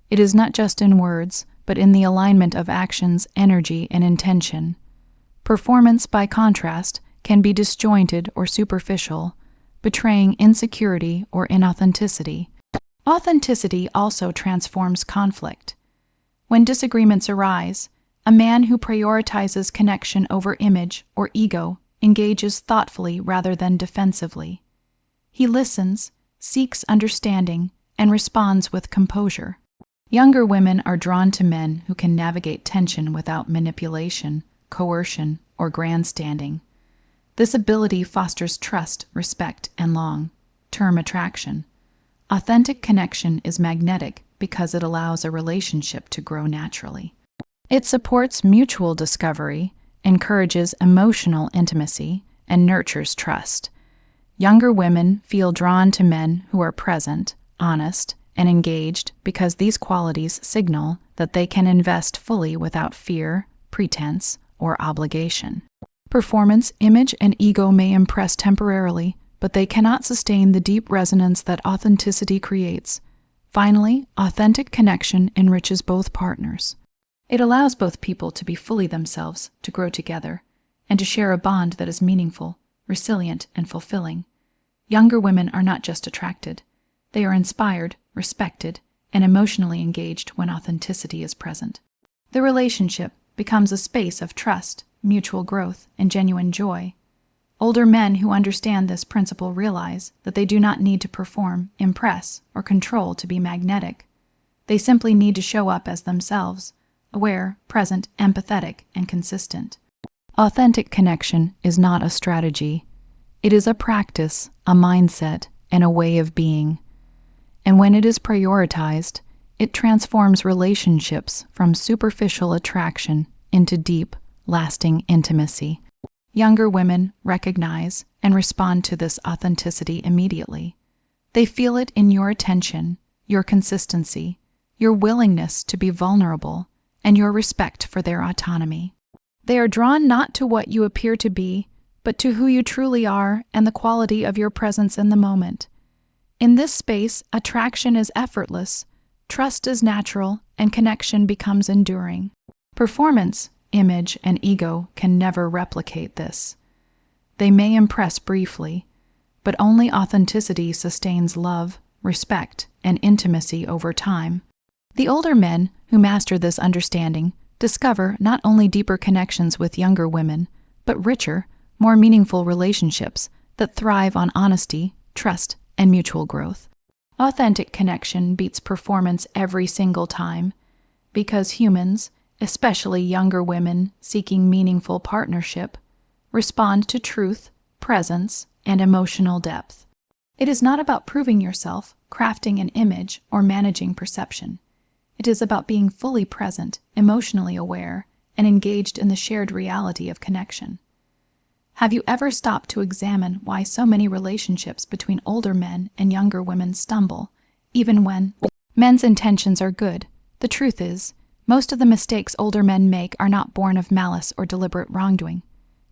It is not just in words, but in the alignment of actions, energy, and intention. Performance, by contrast, can be disjointed or superficial, betraying insecurity or inauthenticity. Authenticity also transforms conflict. When disagreements arise, a man who prioritizes connection over image or ego engages thoughtfully rather than defensively. He listens, seeks understanding, and responds with composure. Younger women are drawn to men who can navigate tension without manipulation, coercion, or grandstanding. This ability fosters trust, respect, and long-term attraction. Authentic connection is magnetic because it allows a relationship to grow naturally. It supports mutual discovery, encourages emotional intimacy, and nurtures trust. Younger women feel drawn to men who are present, honest, and engaged because these qualities signal that they can invest fully without fear, pretense, or obligation. Performance, image, and ego may impress temporarily, but they cannot sustain the deep resonance that authenticity creates. Finally, authentic connection enriches both partners. It allows both people to be fully themselves, to grow together, and to share a bond that is meaningful, resilient, and fulfilling. Younger women are not just attracted. They are inspired, respected, and emotionally engaged when authenticity is present. The relationship becomes a space of trust, mutual growth, and genuine joy. Older men who understand this principle realize that they do not need to perform, impress, or control to be magnetic. They simply need to show up as themselves, aware, present, empathetic, and consistent. Authentic connection is not a strategy. It is a practice, a mindset, and a way of being. And when it is prioritized, it transforms relationships from superficial attraction into deep, lasting intimacy. Younger women recognize and respond to this authenticity immediately. They feel it in your attention, your consistency, your willingness to be vulnerable, and your respect for their autonomy. They are drawn not to what you appear to be, but to who you truly are and the quality of your presence in the moment. In this space, attraction is effortless, trust is natural, and connection becomes enduring. Performance, image, and ego can never replicate this. They may impress briefly, but only authenticity sustains love, respect, and intimacy over time. The older men who master this understanding discover not only deeper connections with younger women, but richer, more meaningful relationships that thrive on honesty, trust, and mutual growth. Authentic connection beats performance every single time, because humans, especially younger women seeking meaningful partnership, respond to truth, presence, and emotional depth. It is not about proving yourself, crafting an image, or managing perception. It is about being fully present, emotionally aware, and engaged in the shared reality of connection. Have you ever stopped to examine why so many relationships between older men and younger women stumble, even when men's intentions are good? The truth is, most of the mistakes older men make are not born of malice or deliberate wrongdoing.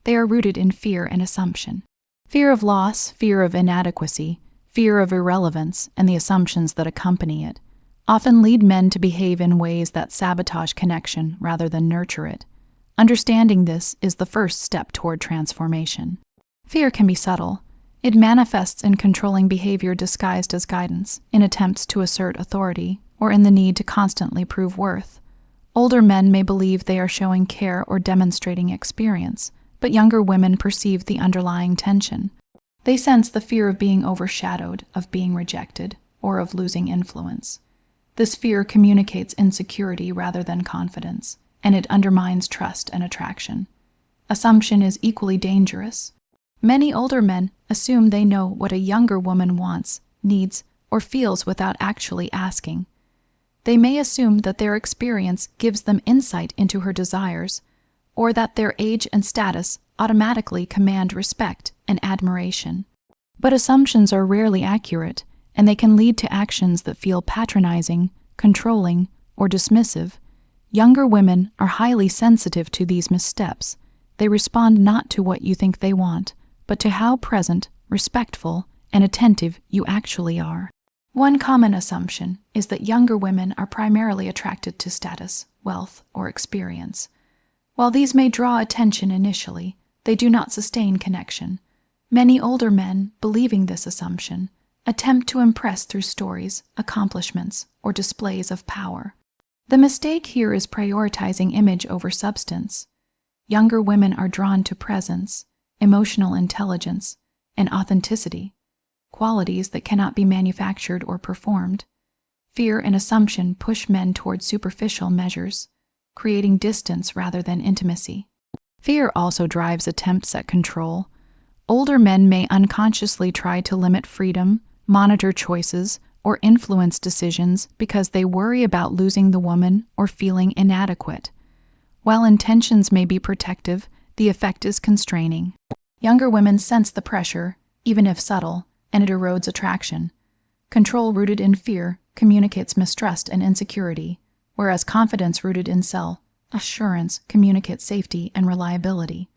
They are rooted in fear and assumption. Fear of loss, fear of inadequacy, fear of irrelevance, and the assumptions that accompany it often lead men to behave in ways that sabotage connection rather than nurture it. Understanding this is the first step toward transformation. Fear can be subtle. It manifests in controlling behavior disguised as guidance, in attempts to assert authority, or in the need to constantly prove worth. Older men may believe they are showing care or demonstrating experience, but younger women perceive the underlying tension. They sense the fear of being overshadowed, of being rejected, or of losing influence. This fear communicates insecurity rather than confidence, and it undermines trust and attraction. Assumption is equally dangerous. Many older men assume they know what a younger woman wants, needs, or feels without actually asking. They may assume that their experience gives them insight into her desires, or that their age and status automatically command respect and admiration. But assumptions are rarely accurate, and they can lead to actions that feel patronizing, controlling, or dismissive. Younger women are highly sensitive to these missteps. They respond not to what you think they want, but to how present, respectful, and attentive you actually are. One common assumption is that younger women are primarily attracted to status, wealth, or experience. While these may draw attention initially, they do not sustain connection. Many older men, believing this assumption, attempt to impress through stories, accomplishments, or displays of power. The mistake here is prioritizing image over substance. Younger women are drawn to presence, emotional intelligence, and authenticity, qualities that cannot be manufactured or performed. Fear and assumption push men toward superficial measures, creating distance rather than intimacy. Fear also drives attempts at control. Older men may unconsciously try to limit freedom, monitor choices, or influence decisions because they worry about losing the woman or feeling inadequate. While intentions may be protective, the effect is constraining. Younger women sense the pressure, even if subtle, and it erodes attraction. Control rooted in fear communicates mistrust and insecurity, whereas confidence rooted in self-assurance communicates safety and reliability.